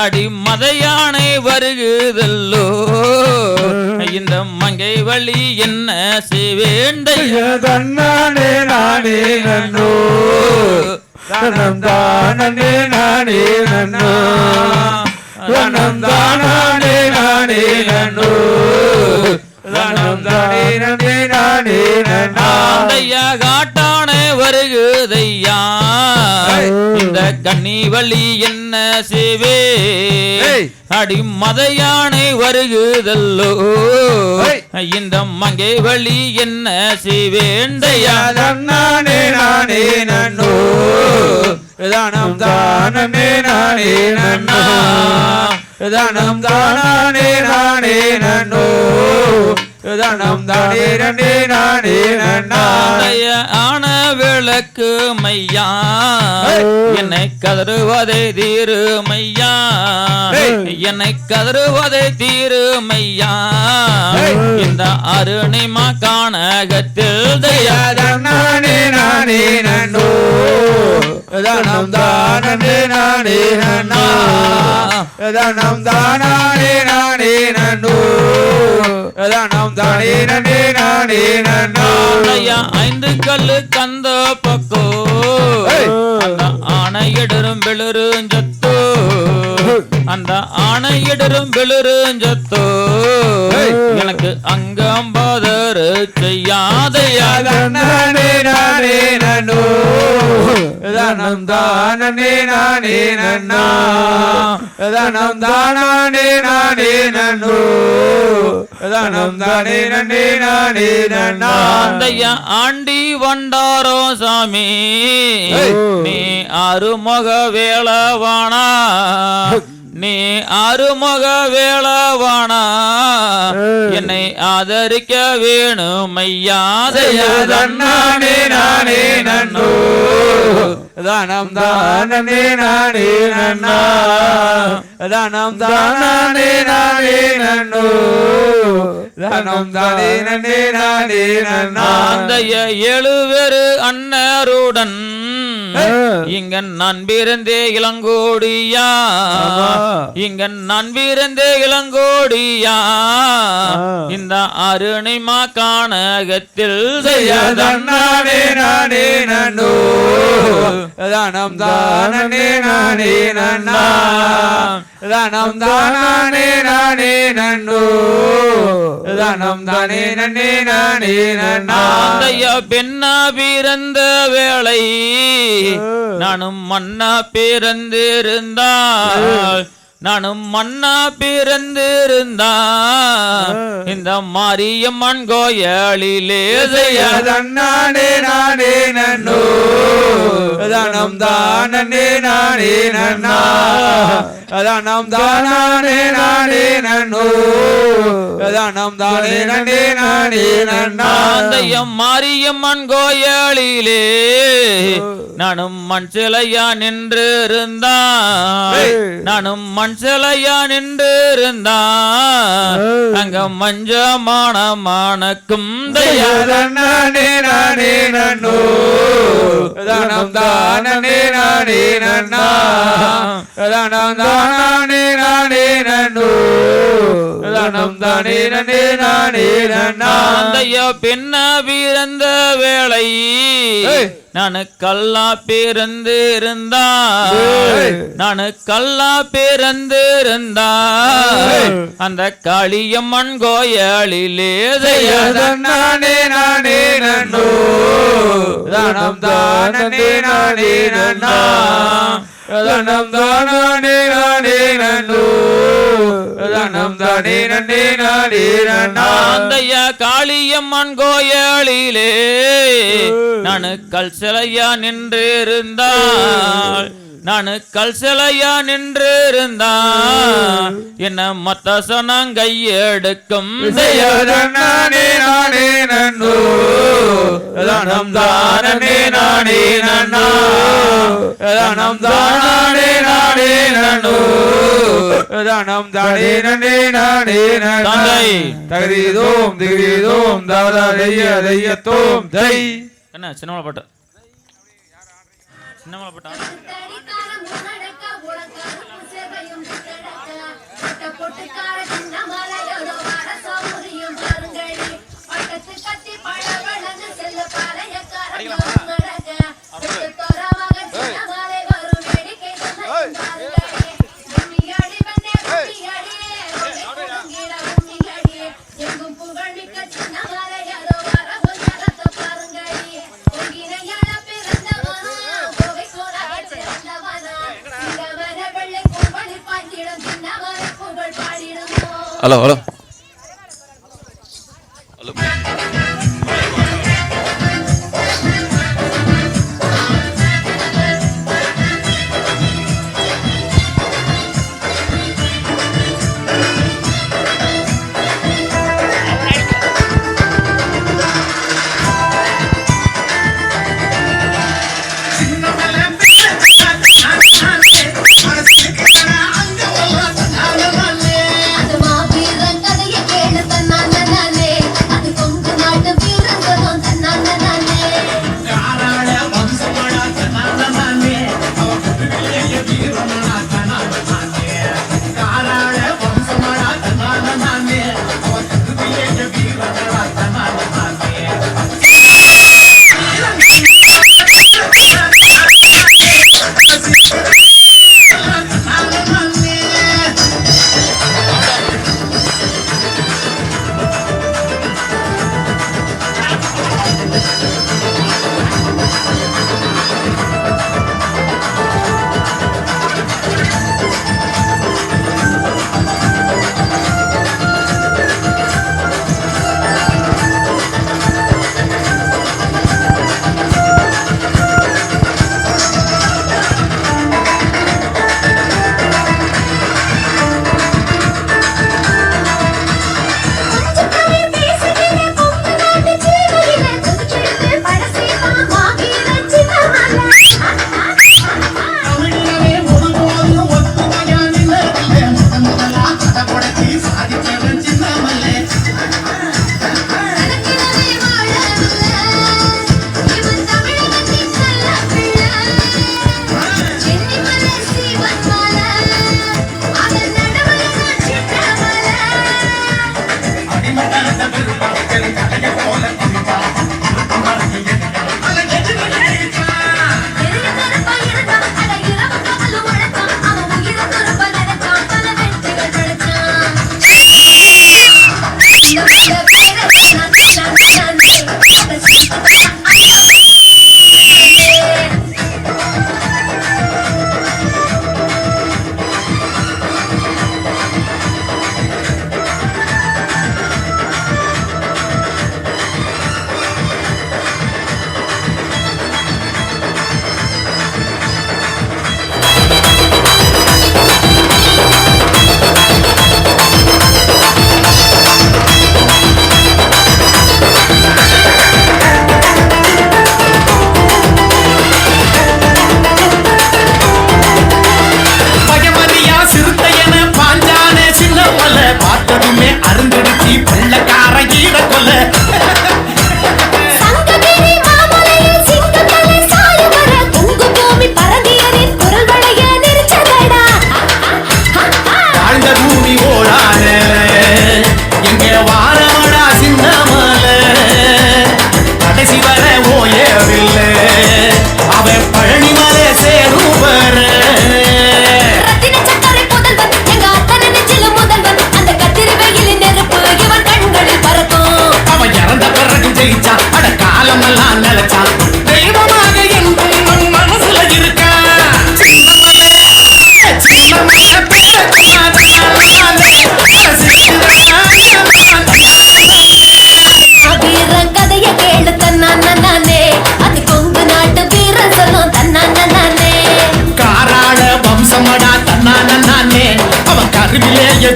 அடி மத யானை வருகுதல்லோ இந்த மங்கை வள்ளி என்ன செய்வேன்
தன்னானே நானே நன்னோ தனம் தானே நானே நன்னோ தனம் தானே நானே நன்னோ
காட்டானே வருகுதையா இந்த கன்னி வழி என்ன செய்வே அடி மத யானை வருகுதல்லோ இந்த மங்கை வழி என்ன செய்வேண்டையா
நானே நானே நன்னோ தானம் தானே நானே நன்னோ தானம் தானே நானே நன்னோ தானம் தானே நன்னே நானே நன்னா
ஆன விளக்கு மையா என்னை கதறுவதை தீரு மையா என்னை கதறுவதை தீரு மையா இந்த அருணிமா காணகத்தில் தயா
நானே நானே நன்னோ தானம் தானே நானே நன்னா தானம் தானே நானே நன்னோ தானம் தானே நன்னே நானே நன்னா
5 கல்லு கந்த பக்கோ அந்த ஆணையிடரும் வெளிருஞ்சத்தோ அந்த ஆணையிடரும் வெளிருஞ்சத்தோ எனக்கு அங்கம்பாதரு செய்யாதையா
நானே நானே நன்னோ தானம் தானே நானே நன்னா தானம் தானே நானே நன்னோ தானம் தானே நன்னே நானே நன்னா
ஆண்டி வண்டாரோ சாமி நீ அருமுக வேளவானா நீ ஆறுமுக வேளவானா என்னை ஆதரிக்க வேணும் ஐயா
தன்னானே நானே நன்னோ தானம் தானே நானே நன்னா தானம் தானே நானே நன்னோ தானம் தானே நன்னே நானே நன்னா
அந்த 7 பேரு அன்னருடன் இங்க நான் பிறந்தே இளங்கோடியா இங்க நான் பிறந்தே இளங்கோடியா இந்த அருணிமா கானகத்தில்
தன்னானே நானே நன்னோ தானம் தானே நானே நன்னா தானம் தானே நானே நன்னோ தானம் தானே நன்னே நானே நன்னா
பெண்ணா பிறந்த வேளை நானும் மன்னா பிறந்திருந்தால் நானும் மன்னா பிறந்திருந்தால் இந்த மாரியம்மன் கோயிலிலே
தன்னானே நானே நன்னோ தானம் தானே நானே நன்னா தானம் தானே நானே நன்னோ தானம் தானே நன்னே நானே நன்னா
மாரியம்மன் கோயிலிலே நானும் மண் சிலையா நின்றிருந்தால் நானும் மண் சிலையா நின்றிருந்தால் அங்க மஞ்சமான மானக்கும்
தன்னானே நானே நன்னோ தானம் தானே நானே நன்னா தானம் தானே நானே நன்னோ தானம் தானே நன்னே நானே நன்னா
பெண்ண பிறந்த வேளை நானு கல்லா பிறந்திருந்தா நானு கல்லா பிறந்திருந்தா அந்த காளியம்மன் கோயிலிலே
தன்னானே நானே நன்னோ தானம் தானே நானே நன்னா தானம் தானே நானே நன்னோ தானம் தானே நன்னே நானே நன்னா
காளியம்மன் கோயிலிலே நானு கல் சிலையா நின்றிருந்தால் நானு கல் சிலையா நின்றிருந்தால் என்ன மத்த சனங்கையெடுக்கும்
தன்னானே நானே நன்னோ தானம் தானே நானே நன்னா தானம் தானே நானே நன்னோ தானம் தானே நன்னே நானே நன்னா தகரீதோம் திகரீதோம் தாதா தையத்தோம் தை
என்ன சின்னமலை பாட்டு சின்னமலை பாட்டா
ஹலோ ஹலோ
அது மாபீரன் கதை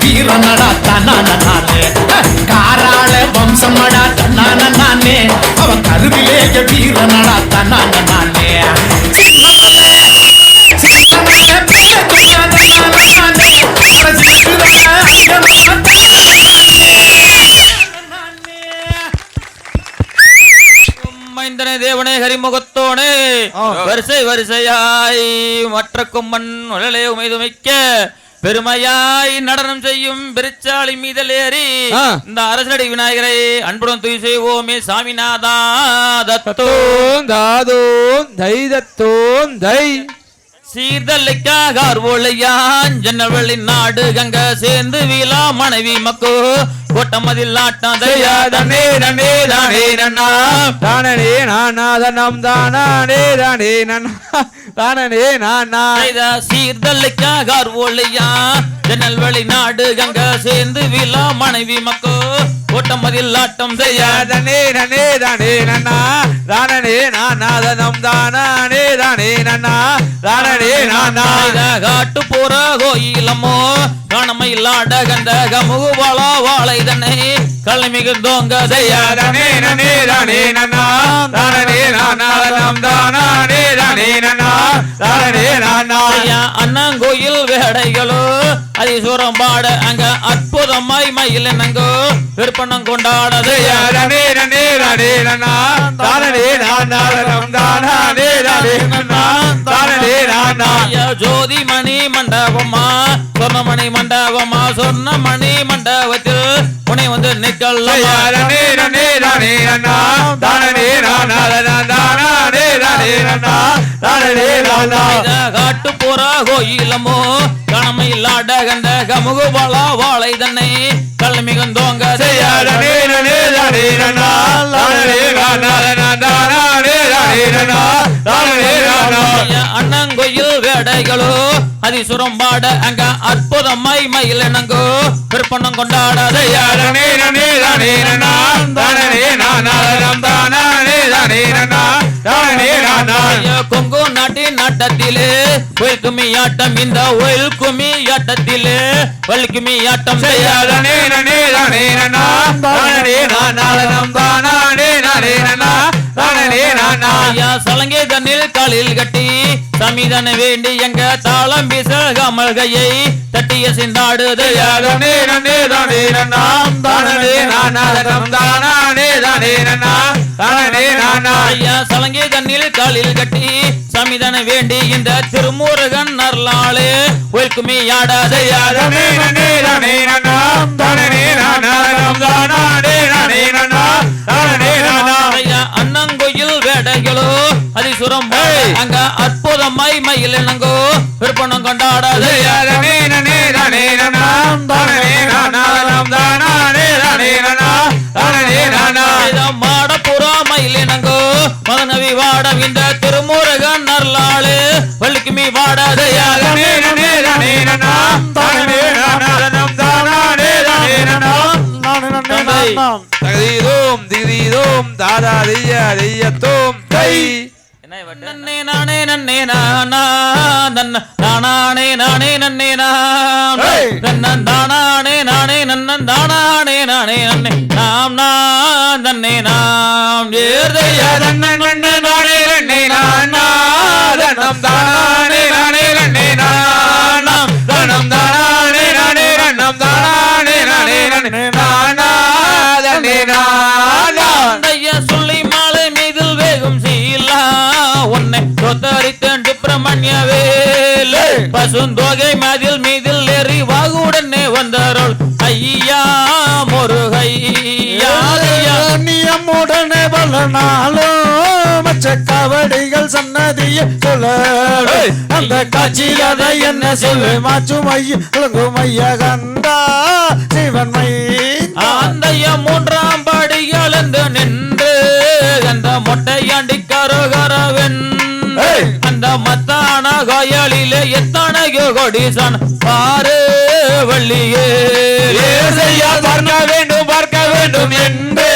வீரனடா தன்னானே காராள வம்சமடா தன்னானே அவன் கருவிலேய வீரனடா தன்னானே
தேவனே ஹரிமுகத்தோனே வரிசை வரிசையாய் மற்ற கொம்மன் உடலே உமைதுமைக்க பெருமையாய் நடனம் செய்யும் பெருச்சாளி மீதலேறி இந்த அரசடி விநாயகரை அன்புடன் துதி செய்வோமே சாமிநாதா
தத்தோன் தாதோன் தை தத்தோன் தை
சீர்தல்லைக்காக ஒளையான் ஜன்னவெளி நாடு கங்க சேர்ந்து வீலா மனைவி மக்கோ கோட்டமதில் ஆட்டம் தயா தனே நனே தானே நன்னா
தானே நானாதனம் தானே தானே நன்னா தானே நானா
சீர்தல்லைக்காக ஒளையான் ஜன்னல்வெளி நாடு கங்க சேர்ந்து வீலா மனைவி மக்கோ கோட்டமதில் ஆட்டம் தயா
தனே நனே தானே நன்னா தானே நானாதனம் தானே தானே நன்னா தானே நானா
காட்டு போற கோயிலமோ காணமையில்லாட கந்த கமுகு வாழா வாழை தன்னை கலை மிகுந்தோங்க தயா
தனே நனே தானே நன்னா தானே நானாதனம் தானே தானே நன்னா தானே நானா
அண்ணங்கோயில் வேடைகளோ அதிசூரம் பாட அங்க அற்புதமாய் மயில் என்னங்கோ விற்பனம் கொண்டாடது
தனே நனே தானே நன்னா தானே நானாதனம் தானே தானே நன்னா தானே நானா
ஜோதி மணி மண்டபமா சொர்ணமணி மண்டபமா சொர்ணமணி மண்டபத்தில் உனை வந்து நிக்கல்லமா
தானே நனே தானே நன்னா தானே நானாதனம் தானே தானே நன்னா தானே நானா
காட்டு போற கோயிலமோ கணமையில்லாட கண்ட கமுகு வாழா வாழை தன்னை கல் மிகுந்தோங்க
தனே நனே தானே நன்னா தானே நானாதனம் தானே தானே நன்னா தானே நானா
அண்ணங்கோயில் வேடைகளோ அதிசுரம் பாட அங்க அற்புதமாய் மயில் என்னங்கோ விற்பனம் கொண்டாடாத
தனே நனே தானே நன்னா தானே நானாதனம் தானே தானே நன்னா தானே நானா
கொங்கு நாட்டின் நாட்டத்திலே ஒயில் கும்மி ஆட்டம் இந்த ஒயில் கும்மி ஆட்டத்திலே ஒயில் கும்மி ஆட்டம்
தனே நனே தானே நன்னா தானே நானாதனம் தானே தானே நன்னா தானே நானா
சலங்கை தண்ணில் காலில் கட்டி சமிதன வேண்டி எங்க தாளம் வீச கமல்கையை தட்டிய சிந்தாடு
தனே நனே தானே நன்னா தானே நானாதனம் தானே தானே நன்னா தானே நானா
சலங்கை தண்ணில் காலில் கட்டி சமிதன வேண்டி இந்த திருமுருகன் நர்லாளே ஒய்க்குமி ஆடாதையா
தனே நனே தானே நன்னா தானே நானாதனம் தானே தானே நன்னா
பாசுரம் அங்க அற்புதமாய் மயில் இனங்கோ விற்பனம் கொண்டாடாது மாடப்புறா மயில் இனங்கோ மதனவி வாடம் இந்த திருமுருகன் நல்லாளு வள்ளிக்குமி வாடாது
தகதீதோம் திகதீதோம் தாதா தெய்ய தெய்யத்தோம் தை
நன்னே நானே நன்னே நானா நன்ன நானே நானே நன்னே நான் நன்னன் தானே நானே நன்னன் தானே நானே நன்னே நாம் தன்னே நாம் ஏர்தையா
தன்னன் நன்னே நானே நன்னே நானா தன்னம் தானே நானே நன்னே நானாம் தன்னம் தானே நானே நன்னம் தானே நானே நன்னே நானா தன்னே நானா
சொல்லி மாலை மீதில் வேகும் சீலா உன்னை சொத்தரித்தேன் சுப்பிரமணிய வேலு பசுந்தொகை மதில் மீதில் ஏறி வாகுடனே வந்தாரோள் ஐயா முருகையா
நியமுடனே பல நாளும் மச்ச கவடிகள் சன்னதிய சொல்ல அந்த காட்சி அதை என்ன சொல்லு மாச்சுமைய மைய கண்டா சிவன் மை
அந்தைய மூன்றாம் படிகள் என்று நின்று அந்த மொட்டையாண்டி கரோகரவென் அந்த மத்தான கோயிலிலே எத்தனையோ கொடிசான் பாரு வள்ளியே
பார்க்க வேண்டும் என்று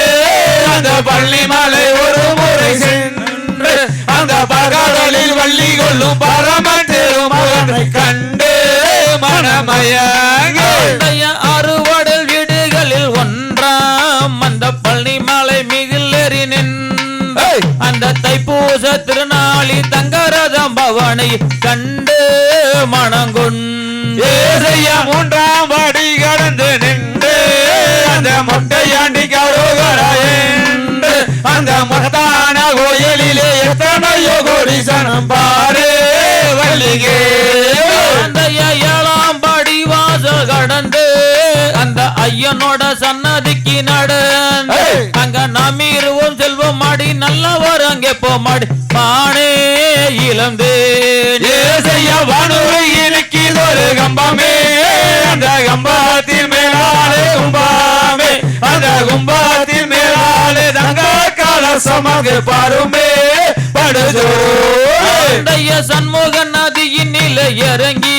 அந்த பள்ளி மலை ஒரு முறை சென்று அந்த பகலில் வள்ளி கொள்ளும் பரமத்தெரும் மகனை கண்டு மனமயங்க
அறுவடல் வீடுகளில் ஒன்றாம் அந்த பள்ளி மலை மீதில் ஏறி நின்று அந்த தைப்பூச திருநாளி தங்கரதம் பவனை கண்டு மணங்கொண்டு
மூன்றாம் படி கடந்து நின்று அந்த மொட்டையாண்டி கரோகராயன்று அந்த மகத்தான கோயிலிலே எத்தனையோ கோடி சனம் பாரு வள்ளிகே
அந்த ஏழாம் படி வாசல் கடந்து அந்த ஐயனோட சன்னதிக்கு நடந்து அங்க நாம் இருவோம் செல்வம் மாடி நல்லவர் அங்கே போமாடி மானே இளந்தே
வானுரை இலக்கில் ஒரு கம்பமே அந்த கம்பத்தின் மேலாலே கும்பாமே அந்த கும்பத்தின் மேலாலே தங்க கலசமாக பாருமே படுதோ
சண்முகன் நதியின் நிலை இறங்கி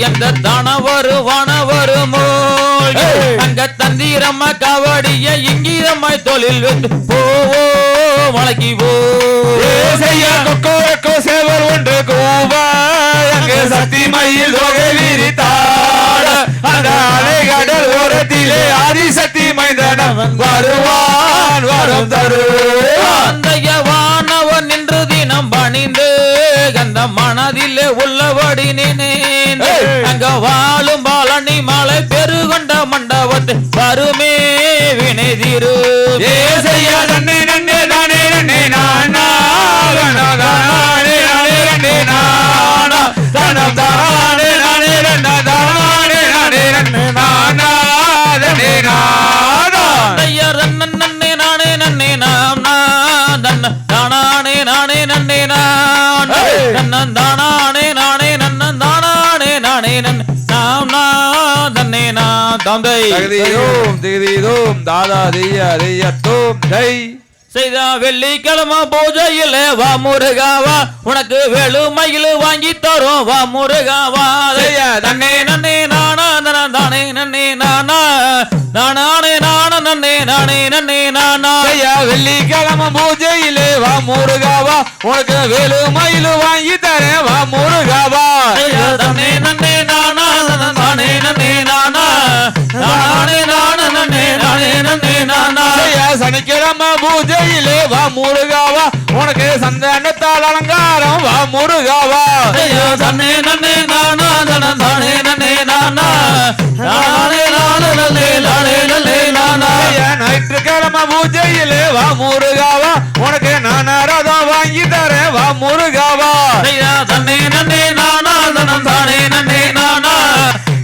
அந்த தானவரு வானவருமோ அங்க தந்திரம்மா கவடிய இங்கிதமாய் தொழில் வந்து போவோ மலைக்கு போ
சேவர் ஒன்று கோவா அங்கே சக்தி மயில் தொகை விரித்தாட அந்த அலைகடல் ஓரத்திலே ஆதிசக்தி மைந்தனவன் வருவான் வரும் தருவான்
வானவன் நின்று தினம் பணிந்து அந்த மனதிலே உள்ளபடி நினைந்து அங்க வாழும் பாலனி மலை பெருகொண்ட மண்டபத்தை வருமே வினை தீரு
நன்னே நன்னே நானே நன்னே நானா தானே நானே நன்னே நானா தனம் தானே நானே நன்னா தானே நானே நன்னே நானா தன்னே நானா
நன்னே நானே நன்னே நாம் தன்ன தானே நானே நன்னே நான் தன்னன் தானே நானே நன்னன் தானே நானே நன் நாம் தன்னே நான் தந்தை
திகதீதோம் தாதா தெய்ய தெய்யத்தோம் தை
செய்த வெள்ளிக்கிழமை பூஜையில் வா முருகாவா உனக்கு வெளுமையில் வாங்கி தரும் வா முருகாவா தன்னே நன்னே நானா தானே நன்னே நானா நானே நான நன்னே நானே நன்னே நானா
வெள்ளிக்கிழமை பூஜையிலே வா முருகாவா உனக்கு வெளுமையில் வாங்கி தரேன் வா முருகாவா
தன்னே நன்னே நானா தானே நன்னே நானா நானே நான நன்னே நானே நன்னே நானா
சனிக்கிழமை பூஜையிலே வா முருகாவா உனக்கு சந்தனத்தால் அலங்காரம் வா முருகாவா
தன்னே நன்னே நானா தானே நன்னே நானா நானே நான நன்னே நானே நன்னே நானா
ஞாயிற்றுக்கிழமை பூஜையிலே வா முருகாவா உனக்கு நான் ரதம் வாங்கி தரேன் வா முருகாவா
தன்னே நன்னே நானா தானே நன்னே நானா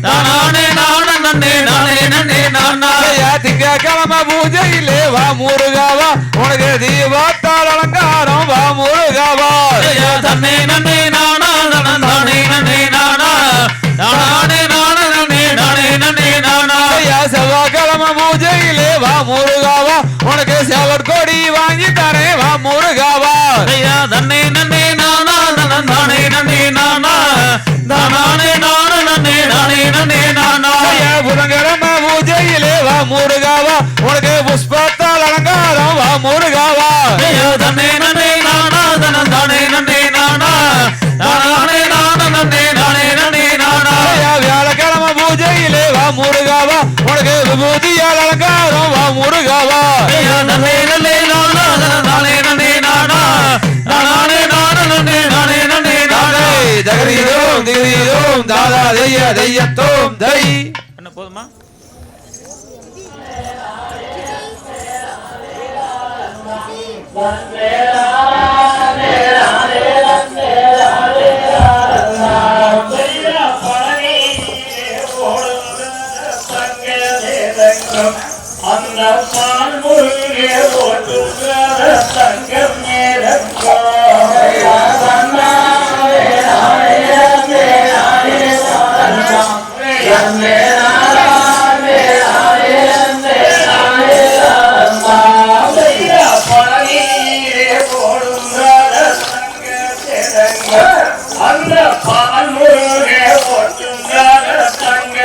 நானே நான நன்னே நானே நன்னே நானா
திங்கக்கிழமை பூஜையிலே வா முருகாவா உனக்கு தீபத்தால் அலங்காரம் வா முருகாவா
தன்னே நன்னே நானா நானே நன்னே நானா நானே நானே நன்னே நானே நன்னே நானா
செவ்வாய்க்கிழமை பூஜையிலே வா முருகாவா உனக்கு செவற்கொடி வாங்கி தரேன் வா முருகாவா
தன்னே நன்னே நானா நானே நன்னே நானா நானே நானே நன்னே நானே நன்னே நானா
புதன்கிழமை பூஜையிலே வா முருகாவா உனக்கு புஷ்பத்தால் அலங்காரம் வா முருகாவா
தன்னே நன்னே நானா தானே நன்னே நானா நானே நானே நன்னே நானே நன்னே நானா
வியாழக்கிழமை பூஜையிலே வா முருகாவா உனக்கு விபூதியால் அலங்காரம் வா முருகாவா
நன்னே நன்னே நானா தானே நன்னே நானா நானே நானே நன்னே நானே நன்னே நானா
தகரீதோம் திகரீதோம் தாதா தெய்ய தெய்யத்தோம் தை
என்ன போதுமா
அந்த பால் முருகே ஓட்டுகிற தங்கம் நேரங்கோ அந்த பால் முருகே ஓட்டுகிற தங்க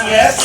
Hey,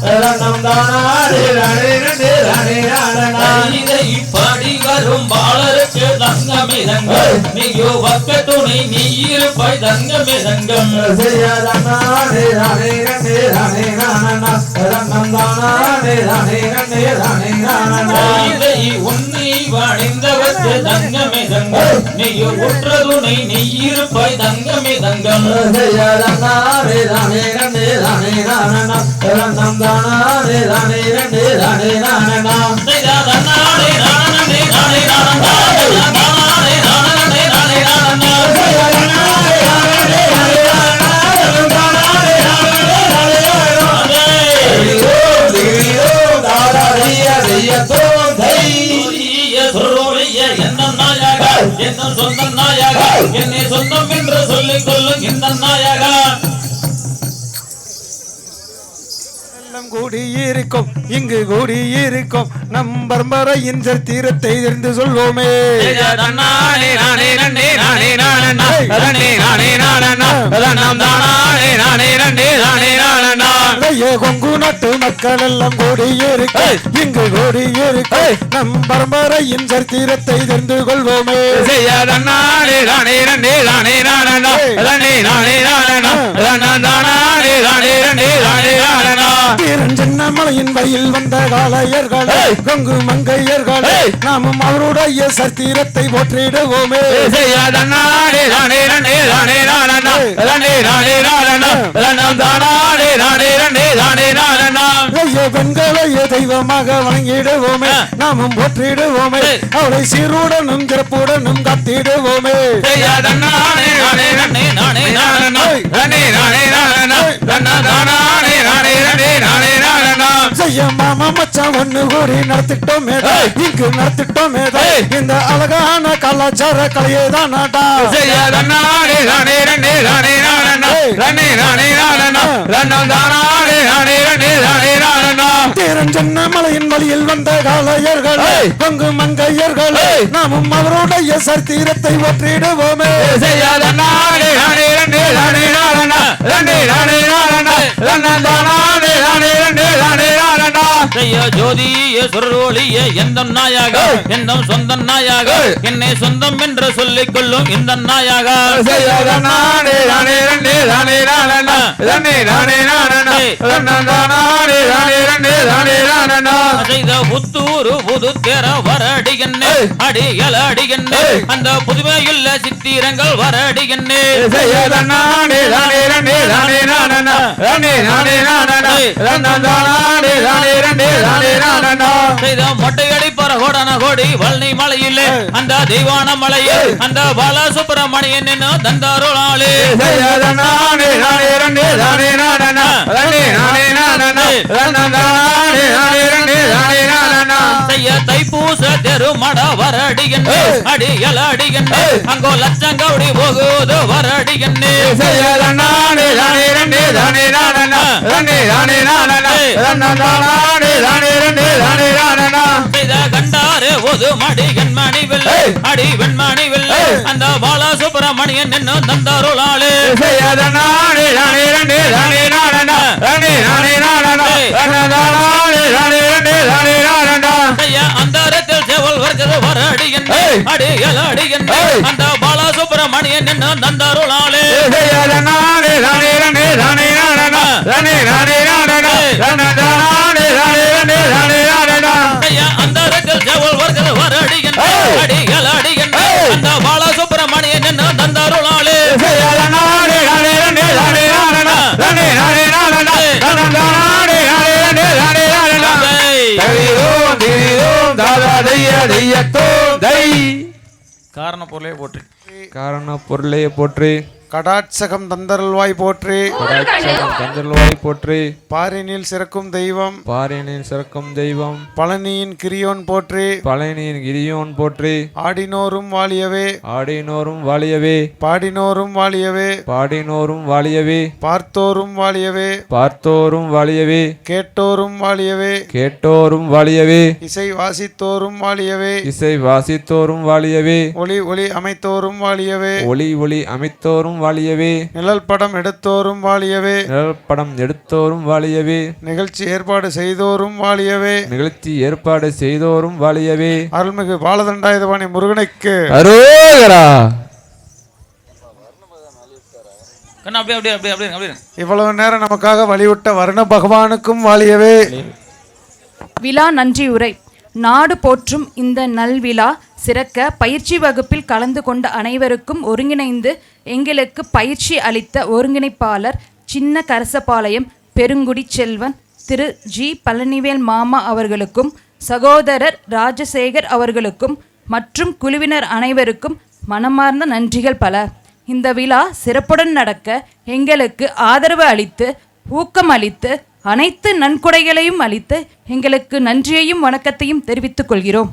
தன்னம் தானானே நானே நன்னே நானே நானா
இதை படி வரும் பாலருக்கு தங்கமே தங்கம் நீயோ பக்க துணை நீ இருப்பாய் தங்கமே தங்கம்
செய்யதானே நானே நன்னே நானே நானா தன்னம் தானானே நானே நன்னே நானே நானா
இதை உன்னை வணிந்தவற்று தங்கமே தங்கம் நீயோ உற்ற துணை நீ இருப்பாய் தங்கமே தங்கம்
செய்யதானே நானே நன்னே நானே நானா தன்னம் தானானே நானே நன்னே நானே நானா
செய்தாதன்னானே நானே நானே நானே நானே நானே நானே நானே என்ன சொந்த நாயக என்னை சொந்தம் என்று சொல்லிக் கொள்ளும் இந்த நாயக
கூடியிருக்கும் இங்கு கூடியிருக்கும் நம் பரம்பரையின் சரித்திரத்தை தெரிந்து சொல்வோமே
நானே நானே நன்னே நானே நானா நானே நானே நானா தன்னம் தானானே நானே நன்னே நானே நானா
கொங்கு நாட்டு மக்கள் எல்லாம் கூடியிருக்க இங்கு கூடியிருக்க நம் பரம்பரையின் சரித்திரத்தை தெரிந்து கொள்வோமே
செய்யதானே நானே நன்னே நானே நானா நானே நானே நானா தன்னம் தானானே நானே நன்னே நானே நானா
சின்னமலையின் வழியில் வந்த காளையர்களே கொங்கு மங்கையர்களே நாமும் அவருடைய சரித்திரத்தை போற்றிடுவோமே
செய்யதானே நானே நன்னே நானே நானா நானே நானே நானா தன்னம் தானானே நானே நன்னே நானே நானா
பெண்களைய தெய்வமாக வணங்கிடுவோமே நாமும் போற்றிடுவோமே அவளை சீருடனும் சிறப்புடனும் காத்திடுவோமே
செய்யதானே நானே நன்னே நானே நானா நானே நானே நானா தன்னம் தானானே நானே நன்னே நானே நானா
செய்ய மாமா மச்சான் ஒண்ணு கூடி நடத்திட்டோமே இங்கு நடத்திட்டோமே இந்த அழகான கலாச்சார கலையை தான் நாட்டா
செய்யதானே நானே நன்னே நானே நானா நானே நானே நானா தன்னம் தானானே நானே நன்னே நானே நானா
சின்னமலையின் வழியில் வந்த காளையர்களே கொங்கு மங்கையர்களே நாமும் அவருடைய சரித்திரத்தை போற்றிடுவோமே
செய்யதானே நானே நன்னே நானே நானா நானே நானே நானா தன்னம் தானானே நானே நன்னே நானே நானா
செய்ய ஜோதிய சுரொளிய எந்த நாயக எந்த சொந்த நாயக என்னை சொந்தம் என்று சொல்லிக் கொள்ளும் இந்த நாயக
செய்யதானே நானே நன்னே நானே நானா நானே நானே நானா தன்னம் தானானே நானே நன்னே நானே நானா
செய்த புத்தூரு புது தேர வரடி என்ன அடிகள் அடி என்ன அந்த புதுமையுள்ள சித்திரங்கள் வரடி என்ன
செய்யதானே நானே நன்னே நானே நானா நானே நானே நானா தன்னம் தானானே நானே நன்னே நானே நானா
செய்த மொட்டையடி பரகோடன கோடி வள்ளி மலையில் அந்த தெய்வான மலையில் அந்த பாலசுப்பிரமணியன் என்ன தந்தாருளாளே
செய்யதானே நானே நன்னே நானே நானா நானே நானே நானா தன்னம் தானானே நானே நன்னே நானே நானா
செய்ய தைப்பூச தெருமட வரடி என்ன அடிகள் அடி என்ன அங்கோ லட்சங்கவுடி போகுது வரடி என்ன
செய்யதானே நானே நன்னே நானே நானா நானே நானே நானா தன்னம் தானானே நானே நன்னே நானே நானா
செய்த கண்டாரு ஒரு மடி கண்மணி வெள்ளை அடி வெண்மணி வெள்ளை அந்த பாலசுப்பிரமணியன் என்ன தந்தாருளாளே
செய்யதானே நானே நன்னே நானே நானா நானே நானே நானா தன்னம் தானானே நானே நன்னே நானே நானா
செய்ய அந்தரத்தில் செவல் வருகிறது வரடி என்ன அடிகள் அடி என்ன அந்த பாலசுப்பிரமணியன் என்ன தந்தாருளாளே
செய்யதானே நானே நன்னே நானே நானா நானே நானே நானா தன்னம் தானானே நானே நன்னே நானே நானா
செய்ய அந்தரத்தில் செவல் வருகிறது வரடி என்ன அடிகள் அடி என்ன அந்த பாலசுப்பிரமணியன் என்ன தந்தாருளாளே
செய்யதானே நானே நன்னே நானே நானே நானே நானா தன்னம் தானானே நானே நன்னே நானே நானா தரியோம் திரியோம் தாதா தைய தையத்தோ தை
காரண பொருளே போற்றி
காரண பொருளையே போற்றி
கடாட்சகம் தந்தருள்வாய் போற்றி
கந்தல்வாய் போற்றி
பாரினில் சிறக்கும் தெய்வம்
பாரினின் சிறக்கும் தெய்வம்
பழனியின் கிரியோன் போற்றி
பழனியின் கிரியோன் போற்றி
ஆடினோரும் வாழியவே
ஆடினோரும் வாழியவே
பாடினோரும் வாழியவே
பாடினோரும் வாழியவே
பார்த்தோரும் வாழியவே
பார்த்தோரும் வாழியவே
கேட்டோரும் வாழியவே
கேட்டோரும் வாழியவே
இசை வாசித்தோரும் வாழியவே
இசை வாசித்தோரும் வாழியவே
ஒளி ஒளி அமைத்தோரும் வாழியவே
ஒளி ஒளி அமைத்தோரும் வாழியவே,
நிழல் படம் எடுத்தோரும் வாழியவே,
நிழல் படம் எடுத்தோரும் வாழியவே,
நிகழ்ச்சி ஏற்பாடு செய்தோரும் வாழியவே,
நிகழ்ச்சி ஏற்பாடு செய்தோரும் வாழியவே,
அருள்மிகு பாலதண்டாயுதபாணி முருகனுக்கு
அரோகரா.
கண்ணா அப்படியே அப்படியே அப்படியே அப்படியே அப்படியே
இவ்வளவு நேரம் நமக்காக வழிவிட்ட வருண பகவானுக்கும் வாழியவே.
விழா நன்றியுரை. நாடு போற்றும் இந்த நல்விழா சிறக்க பயிற்சி வகுப்பில் கலந்து கொண்ட அனைவருக்கும் ஒருங்கிணைந்து எங்களுக்கு பயிற்சி அளித்த ஒருங்கிணைப்பாளர் சின்ன கரசபாளையம் பெருங்குடி செல்வன் திரு ஜி பழனிவேல் மாமா அவர்களுக்கும் சகோதரர் ராஜசேகர் அவர்களுக்கும் மற்றும் குழுவினர் அனைவருக்கும் மனமார்ந்த நன்றிகள் பல. இந்த விழா சிறப்புடன் நடக்க எங்களுக்கு ஆதரவு அளித்து ஊக்கம் அளித்து அனைத்து நன்கொடைகளையும் அளித்து எங்களுக்கு நன்றியையும் வணக்கத்தையும் தெரிவித்துக் கொள்கிறோம்.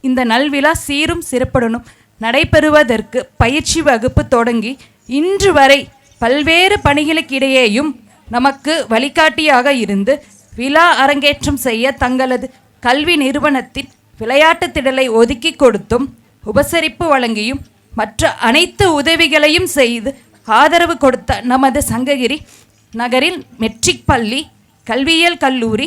இந்த நல்விழா சீரும் சிறப்புடனும் நடைபெறுவதற்கு பயிற்சி வகுப்பு தொடங்கி இன்று வரை பல்வேறு பணிகளுக்கிடையேயும் நமக்கு வழிகாட்டியாக இருந்து விழா அரங்கேற்றம் செய்ய தங்களது கல்வி நிறுவனத்தின் விளையாட்டு திடலை ஒதுக்கி கொடுத்தும் உபசரிப்பு வழங்கியும் மற்ற அனைத்து உதவிகளையும் செய்து ஆதரவு கொடுத்த நமது சங்ககிரி நகரில் மெட்ரிக் பள்ளி, கல்வியியல் கல்லூரி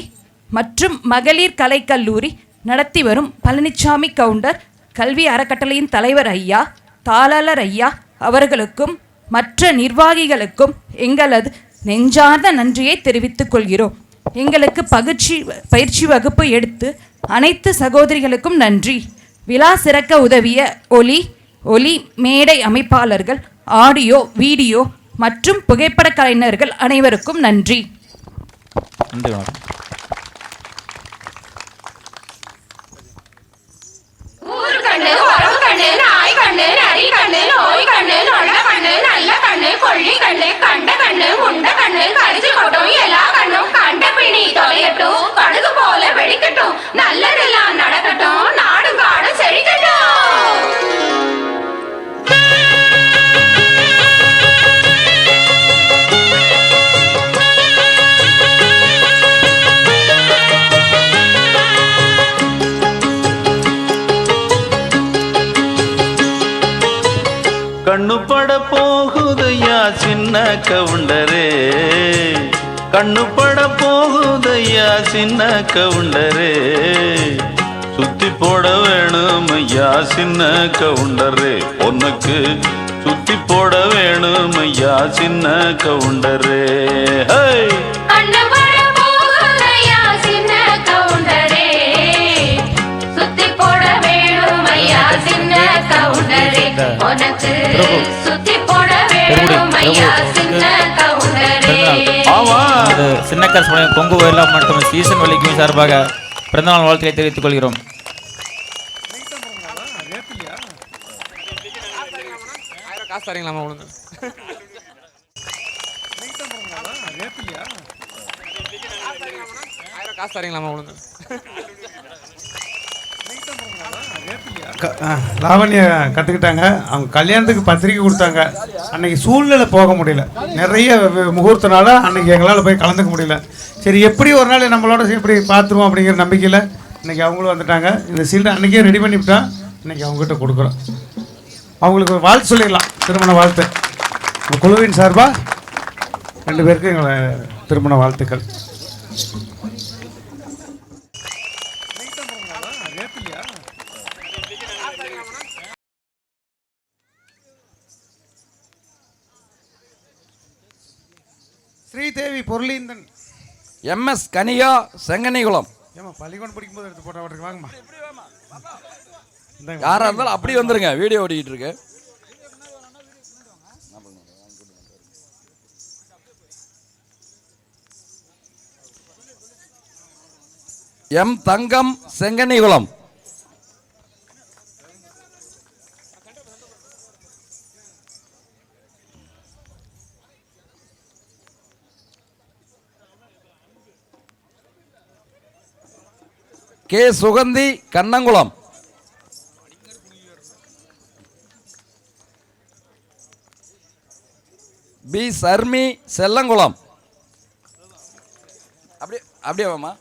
மற்றும் மகளிர் கலைக்கல்லூரி நடத்தி வரும் பழனிசாமி கவுண்டர் கல்வி அறக்கட்டளையின் தலைவர் ஐயா, தாளாளர் ஐயா அவர்களுக்கும் மற்ற நிர்வாகிகளுக்கும் எங்களது நெஞ்சார்ந்த நன்றியை தெரிவித்துக் கொள்கிறோம். எங்களுக்கு பயிற்சி வகுப்பு எடுத்து அனைத்து சகோதரிகளுக்கும் நன்றி. விழா சிறக்க உதவிய ஒலி மேடை அமைப்பாளர்கள், ஆடியோ வீடியோ மற்றும் புகைப்பட கலைஞர்கள் அனைவருக்கும் நன்றி.
நன்றி வணக்கம்.
ஊரு கண்ணு, உறவு கண்ணு, நாய் கண்ணு, நரி கண்ணு, நோய் கண்ணு, நொல்ல கண்ணு, நல்ல கண்ணு, கொள்ளி கண்ணு, கண்ட கண்ணு, முண்ட கண்ணு, கரிச்சு கொட்டும் எல்லா கண்ணும் கண்ட பிணி தொலையட்டும், கடுகு போல வெடிக்கட்டும், நல்லதெல்லாம் நடக்கட்டும், நாடும் காடும் செழிக்கட்டும்.
கண்ணு பட போகுதையா சின்ன கவுண்டரே, கண்ணு பட போகுதையா சின்ன கவுண்டரே, சுத்தி போட வேணும் ஐயா சின்ன கவுண்டரே, உனக்கு சுத்தி போட வேணும் ஐயா சின்ன கவுண்டரே.
சின்ன கரசபாளையம் கொங்கு வயலாம் மற்றும் சீசன் வலிக்கும் சார்பாக பிறந்தநாள் வாழ்த்துக்களை தெரிவித்துக் கொள்கிறோம்.
காசு தரீங்களாமா ஒழுங்கு? காசு தரீங்களாமா ஒழுங்கு?
லாவண்யா கற்றுக்கிட்டாங்க. அவங்க கல்யாணத்துக்கு பத்திரிக்கை கொடுத்தாங்க. அன்னைக்கு சூழ்நிலை போக முடியல, நிறைய முகூர்த்தனால அன்னைக்கு எங்களால் போய் கலந்துக்க முடியல. சரி, எப்படி ஒரு நாள் நம்மளோட இப்படி பார்த்துருவோம் அப்படிங்கிற நம்பிக்கையில் இன்றைக்கி அவங்களும் வந்துட்டாங்க. இந்த சீல்டை அன்றைக்கே ரெடி பண்ணிவிட்டா இன்றைக்கி அவங்ககிட்ட கொடுக்குறோம். அவங்களுக்கு வாழ்த்து சொல்லிடலாம், திருமண வாழ்த்து. இந்த குழுவின் சார்பாக 2 பேருக்கு எங்களை திருமண வாழ்த்துக்கள். ஸ்ரீதேவி பொருளீந்தன்,
MS கனியா செங்கனிகுளம்.
ஏமா பள்ளிக்கூடம் படிக்கும்போது எடுத்து போட்டா விட்டுருக்கு, வாங்கம்மா.
யாரா இருந்தாலும் அப்படி வந்துருங்க, வீடியோ ஓடிக்கிட்டு இருக்கு. M Thangam Senganikulam. K Suganthi Kannankulam. P Sharmi Sellankulam. அப்படியே அப்படியே வாமா.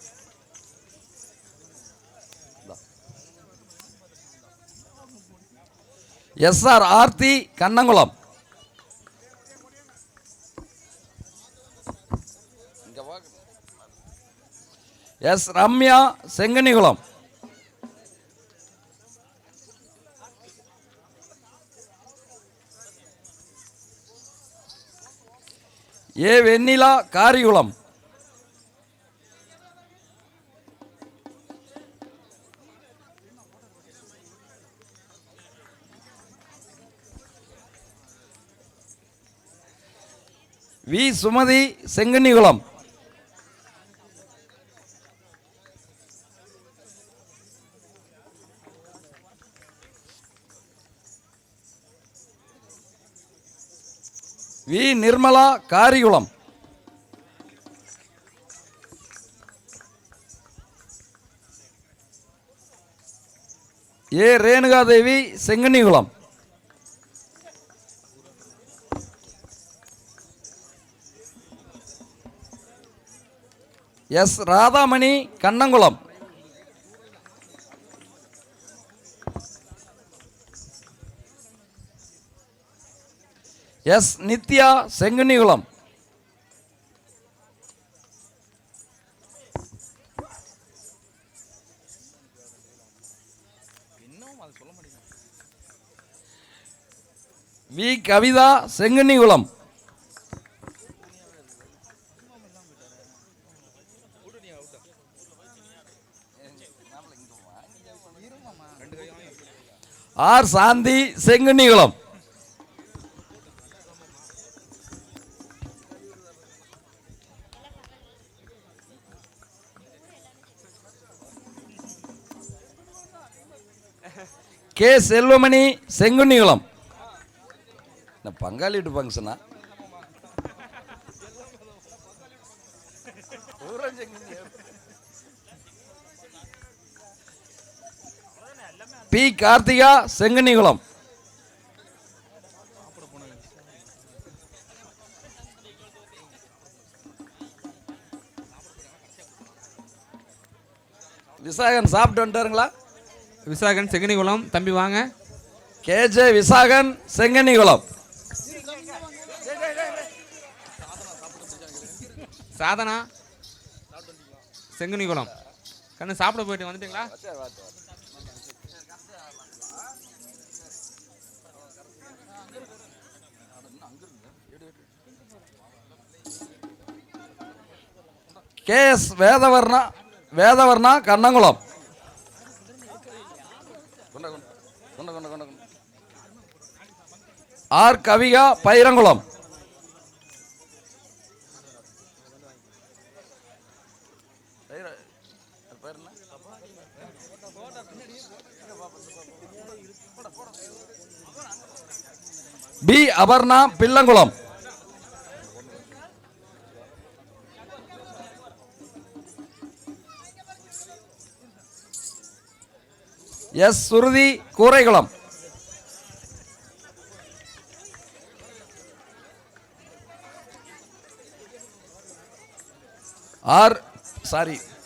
SR Aarthi Kannankulam. S Ramya Senganikulam. A Vennila Karikulam. V Sumathi Senganikulam. V Nirmala Karikulam. A Renukadevi Senganikulam. S Radhamani Kannankulam. S Nithya Senganikulam. V Kavitha Senganikulam. R Shanthi Senganikulam. K Selvamani Sengunnikulam. பங்காளி வீட்டு ஃபங்க்ஷனா? பி கார்த்திகா செங்கனிகுளம். விசாகன் சாப்பிட்டு வந்துட்டாருங்களா?
விசாகன் செங்கனிகுளம் தம்பி வாங்க.
கேஜே விசாகன் செங்கனிகுளம்.
சாதனா செங்கனிகுளம். கண்ணு சாப்பிட போயிட்டு வந்துட்டீங்களா?
K S Vedavarna Kannankulam. R Kavika Bairankulam. P Aparna Pillankulam. S Suruthi Koraikulam.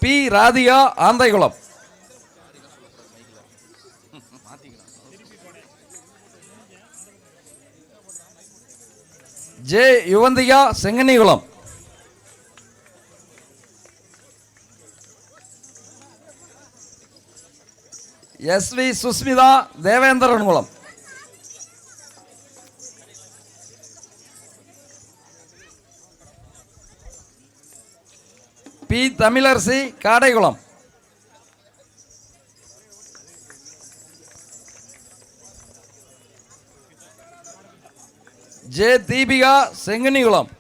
P Radhika Aanthaikulam. J Yuvanthika Senganikulam. S V Sushmitha Devendrankulam. P Tamilarasi Kadaikulam. J Deepika Senganikulam.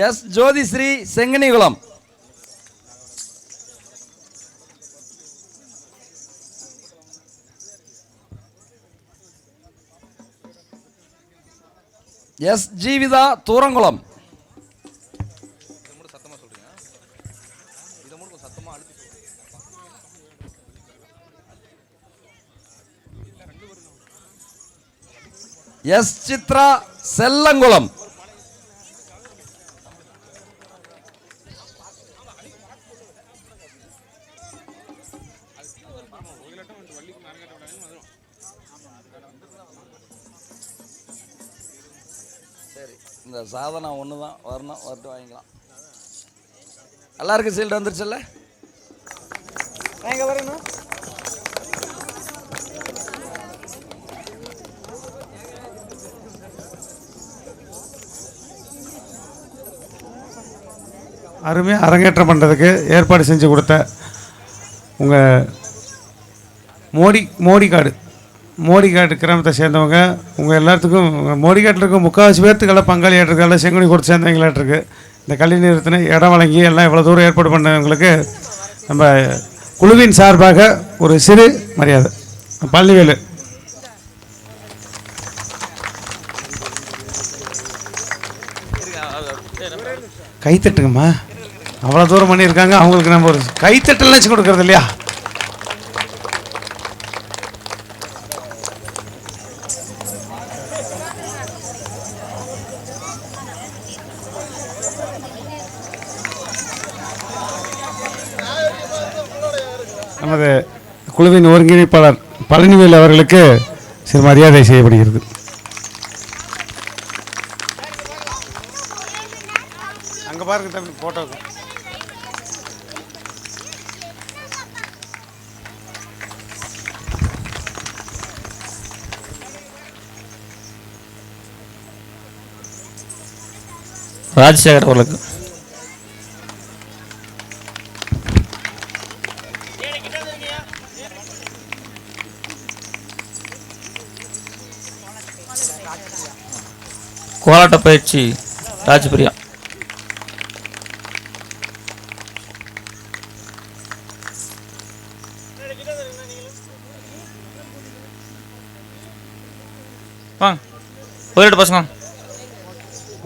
S Jothisri Senganikulam. S Jeevitha Thoorankulam. S Chitra Sellankulam. சரி, இந்த சாதனை ஒன்று தான் வரணும், வரட்டு வாங்கிக்கலாம். எல்லாருக்கும் சீல்டு வந்துருச்சுல்ல? எங்கே வரணும்?
அருமையாக அரங்கேற்றம் பண்ணுறதுக்கு ஏற்பாடு செஞ்சு கொடுத்த உங்கள் மோடிக்காடு கிராமத்தை சேர்ந்தவங்க உங்கள் எல்லாத்துக்கும் மோடிக்காட்டில் இருக்க முக்கால்வாசி பேர்த்துக்கெல்லாம் பங்காளியாட்டிருக்கெல்லாம் செங்குனி கொடுத்து சேர்ந்தவங்களாட்டிருக்கு. இந்த கல்வி நிறுவனத்தினை இடம் வழங்கி எல்லாம் இவ்வளோ தூரம் ஏற்பாடு பண்ணவங்களுக்கு நம்ம குழுவின் சார்பாக ஒரு சிறு மரியாதை. பள்ளிவேலு கைத்தட்டுங்கம்மா, அவ்வளோ தூரம் பண்ணியிருக்காங்க, அவங்களுக்கு நம்ம ஒரு கைத்தட்டல் வச்சு கொடுக்கறது இல்லையா? நமது குழுவின் ஒருங்கிணைப்பாளர் பழனிவேல் அவர்களுக்கு சிறு மரியாதை செய்யப்படுகிறது. அங்கே பாருங்க தம்பி போட்டோ.
ராஜசேகர் அவர்களுக்கு கோலாட்ட பயிற்சி ராஜபிரியா. போயிட்டு பசங்க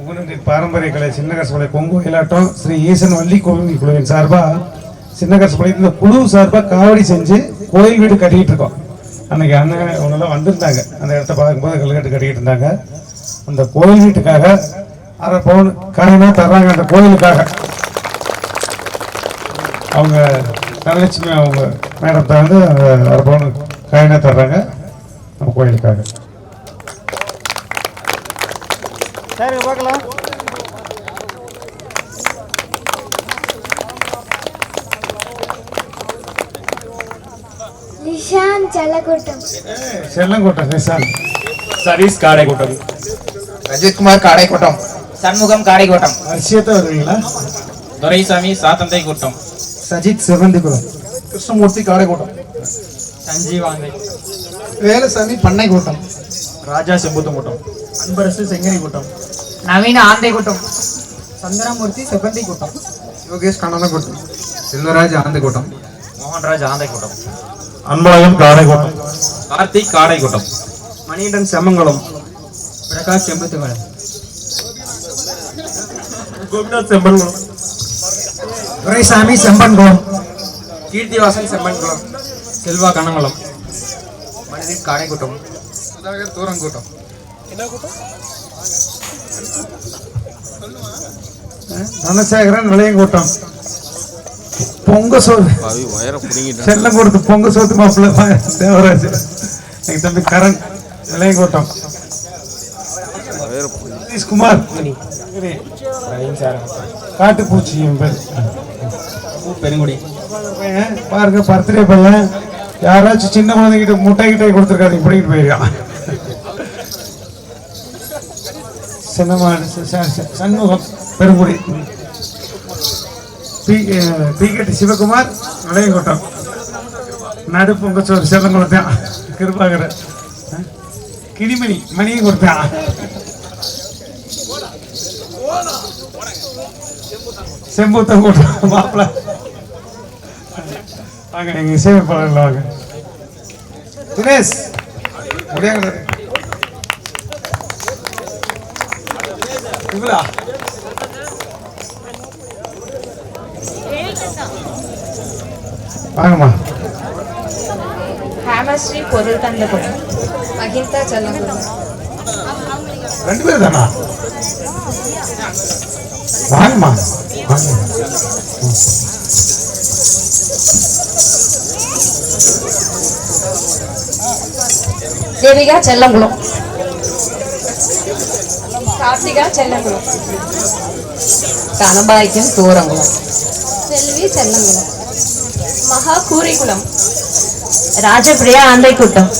உங்களுடைய பாரம்பரிய கலை சின்னகரசு பொங்கோயிலாட்டம் ஸ்ரீ ஈசன் வள்ளி கோவில் குழுவின் சார்பாக சின்னகரசு இந்த குழு சார்பாக காவடி செஞ்சு கோயில் வீடு கட்டிக்கிட்டு இருக்கோம். அன்னைக்கு அண்ணன் அவங்கெல்லாம் வந்திருந்தாங்க, அந்த இடத்த பார்க்கும்போது கல்கட்டு கட்டிக்கிட்டு இருந்தாங்க. அந்த கோயில் வீட்டுக்காக 1/2 பவுன் காயினா தர்றாங்க. அந்த கோயிலுக்காக அவங்க தனலட்சுமி அவங்க மேடம் தான் வந்து 1/2 பவுன் காயினா தர்றாங்க நம்ம கோயிலுக்காக. சரிங்க பார்க்கலாம்.
நிஷான் செல்லக்கூட்டம்.
செல்லங்கோட்டம் நிஷான்.
சதீஷ் காடைக்கூட்டம்.
அஜித்குமார் காடைக்கூட்டம்.
சண்முகம் காடைக்கூட்டம்.
அரிசியத்தை வருவீங்களா?
துரைசாமி சாத்தந்தை கூட்டம்.
சஜித் செவந்திகுளம். கிருஷ்ணமூர்த்தி காடைக்கூட்டம்.
சஞ்சீவாந்தை.
வேலுசாமி பண்ணை கூட்டம்.
ராஜா செம்புத்தம் கூட்டம்.
அன்பரசு செங்கனி கூட்டம்.
நவீன ஆந்தை கூட்டம்.
சந்திரமூர்த்தி செவ்வந்தி கூட்டம். யோகேஷ் கண்ணன கூட்டம். செல்வராஜ் ஆந்தை கூட்டம்.
மோகன்ராஜ் ஆந்தை கூட்டம்.
அன்பழகன் காடைக்கூட்டம்.
கார்த்திக் காடை கூட்டம்.
மணிகண்டன் செம்மங்குளம்.
பிரகாஷ் செம்புத்துங்குளம்.
கோபிநாத் செம்பன்குளம்.
துரைசாமி செம்பன்குளம்.
கீர்த்திவாசன் செம்பன்குளம். செல்வா கண்ணங்குளம்.
மனிதன் காடைக்கூட்டம். சுதாகர் தூரங்கூட்டம்.
தனசேகரன் விளையங்கூட்டம். பொங்க சோறு செல்லம் கொடுத்து பொங்க சோத்து மாப்பிள்ள தேவராஜ். எங்க தம்பி கரண் விளையங்கூட்டம். குமார் காட்டுப்பூச்சி
பெருங்குடி.
பாருங்க பர்த்டே பையன் யாராச்சும் சின்ன குழந்தைகிட்ட முட்டை கிட்டே கொடுத்துருக்காரு, இப்படிக்கிட்டு போயிருக்கான். சண்முகம் பெருங்குடி. பிகேடி சிவகுமார் விளையங்கோட்டம். நடுப்பொங்கச்சோறு செல்லம் கொடுத்தான். கிருபாகர் கிணிமணி மணியும் கொடுத்தான். செம்பூத்தம் கூட்டம் மாப்பிள்ள வாங்க, எங்க இசையமைப்பாளர்கள் வாங்க. தினேஷ் முடியாது இவ்வளா வாங்கம்மா.
ஹேமஸ்ரீ பொருள் தந்த கூட்டம். மகிந்தா செல்லங்குளம்.
2 பேர் தானா? வாங்கம்மா வாங்க.
தேவிகா செல்லங்குளம், கார்த்திகா செல்லங்குளம், கனபாய்க்கும் தூரங்குளம், செல்வி செல்லங்குளம், மகா கூரிகுளம், ராஜபிரியா ஆந்தைக்குட்டம்,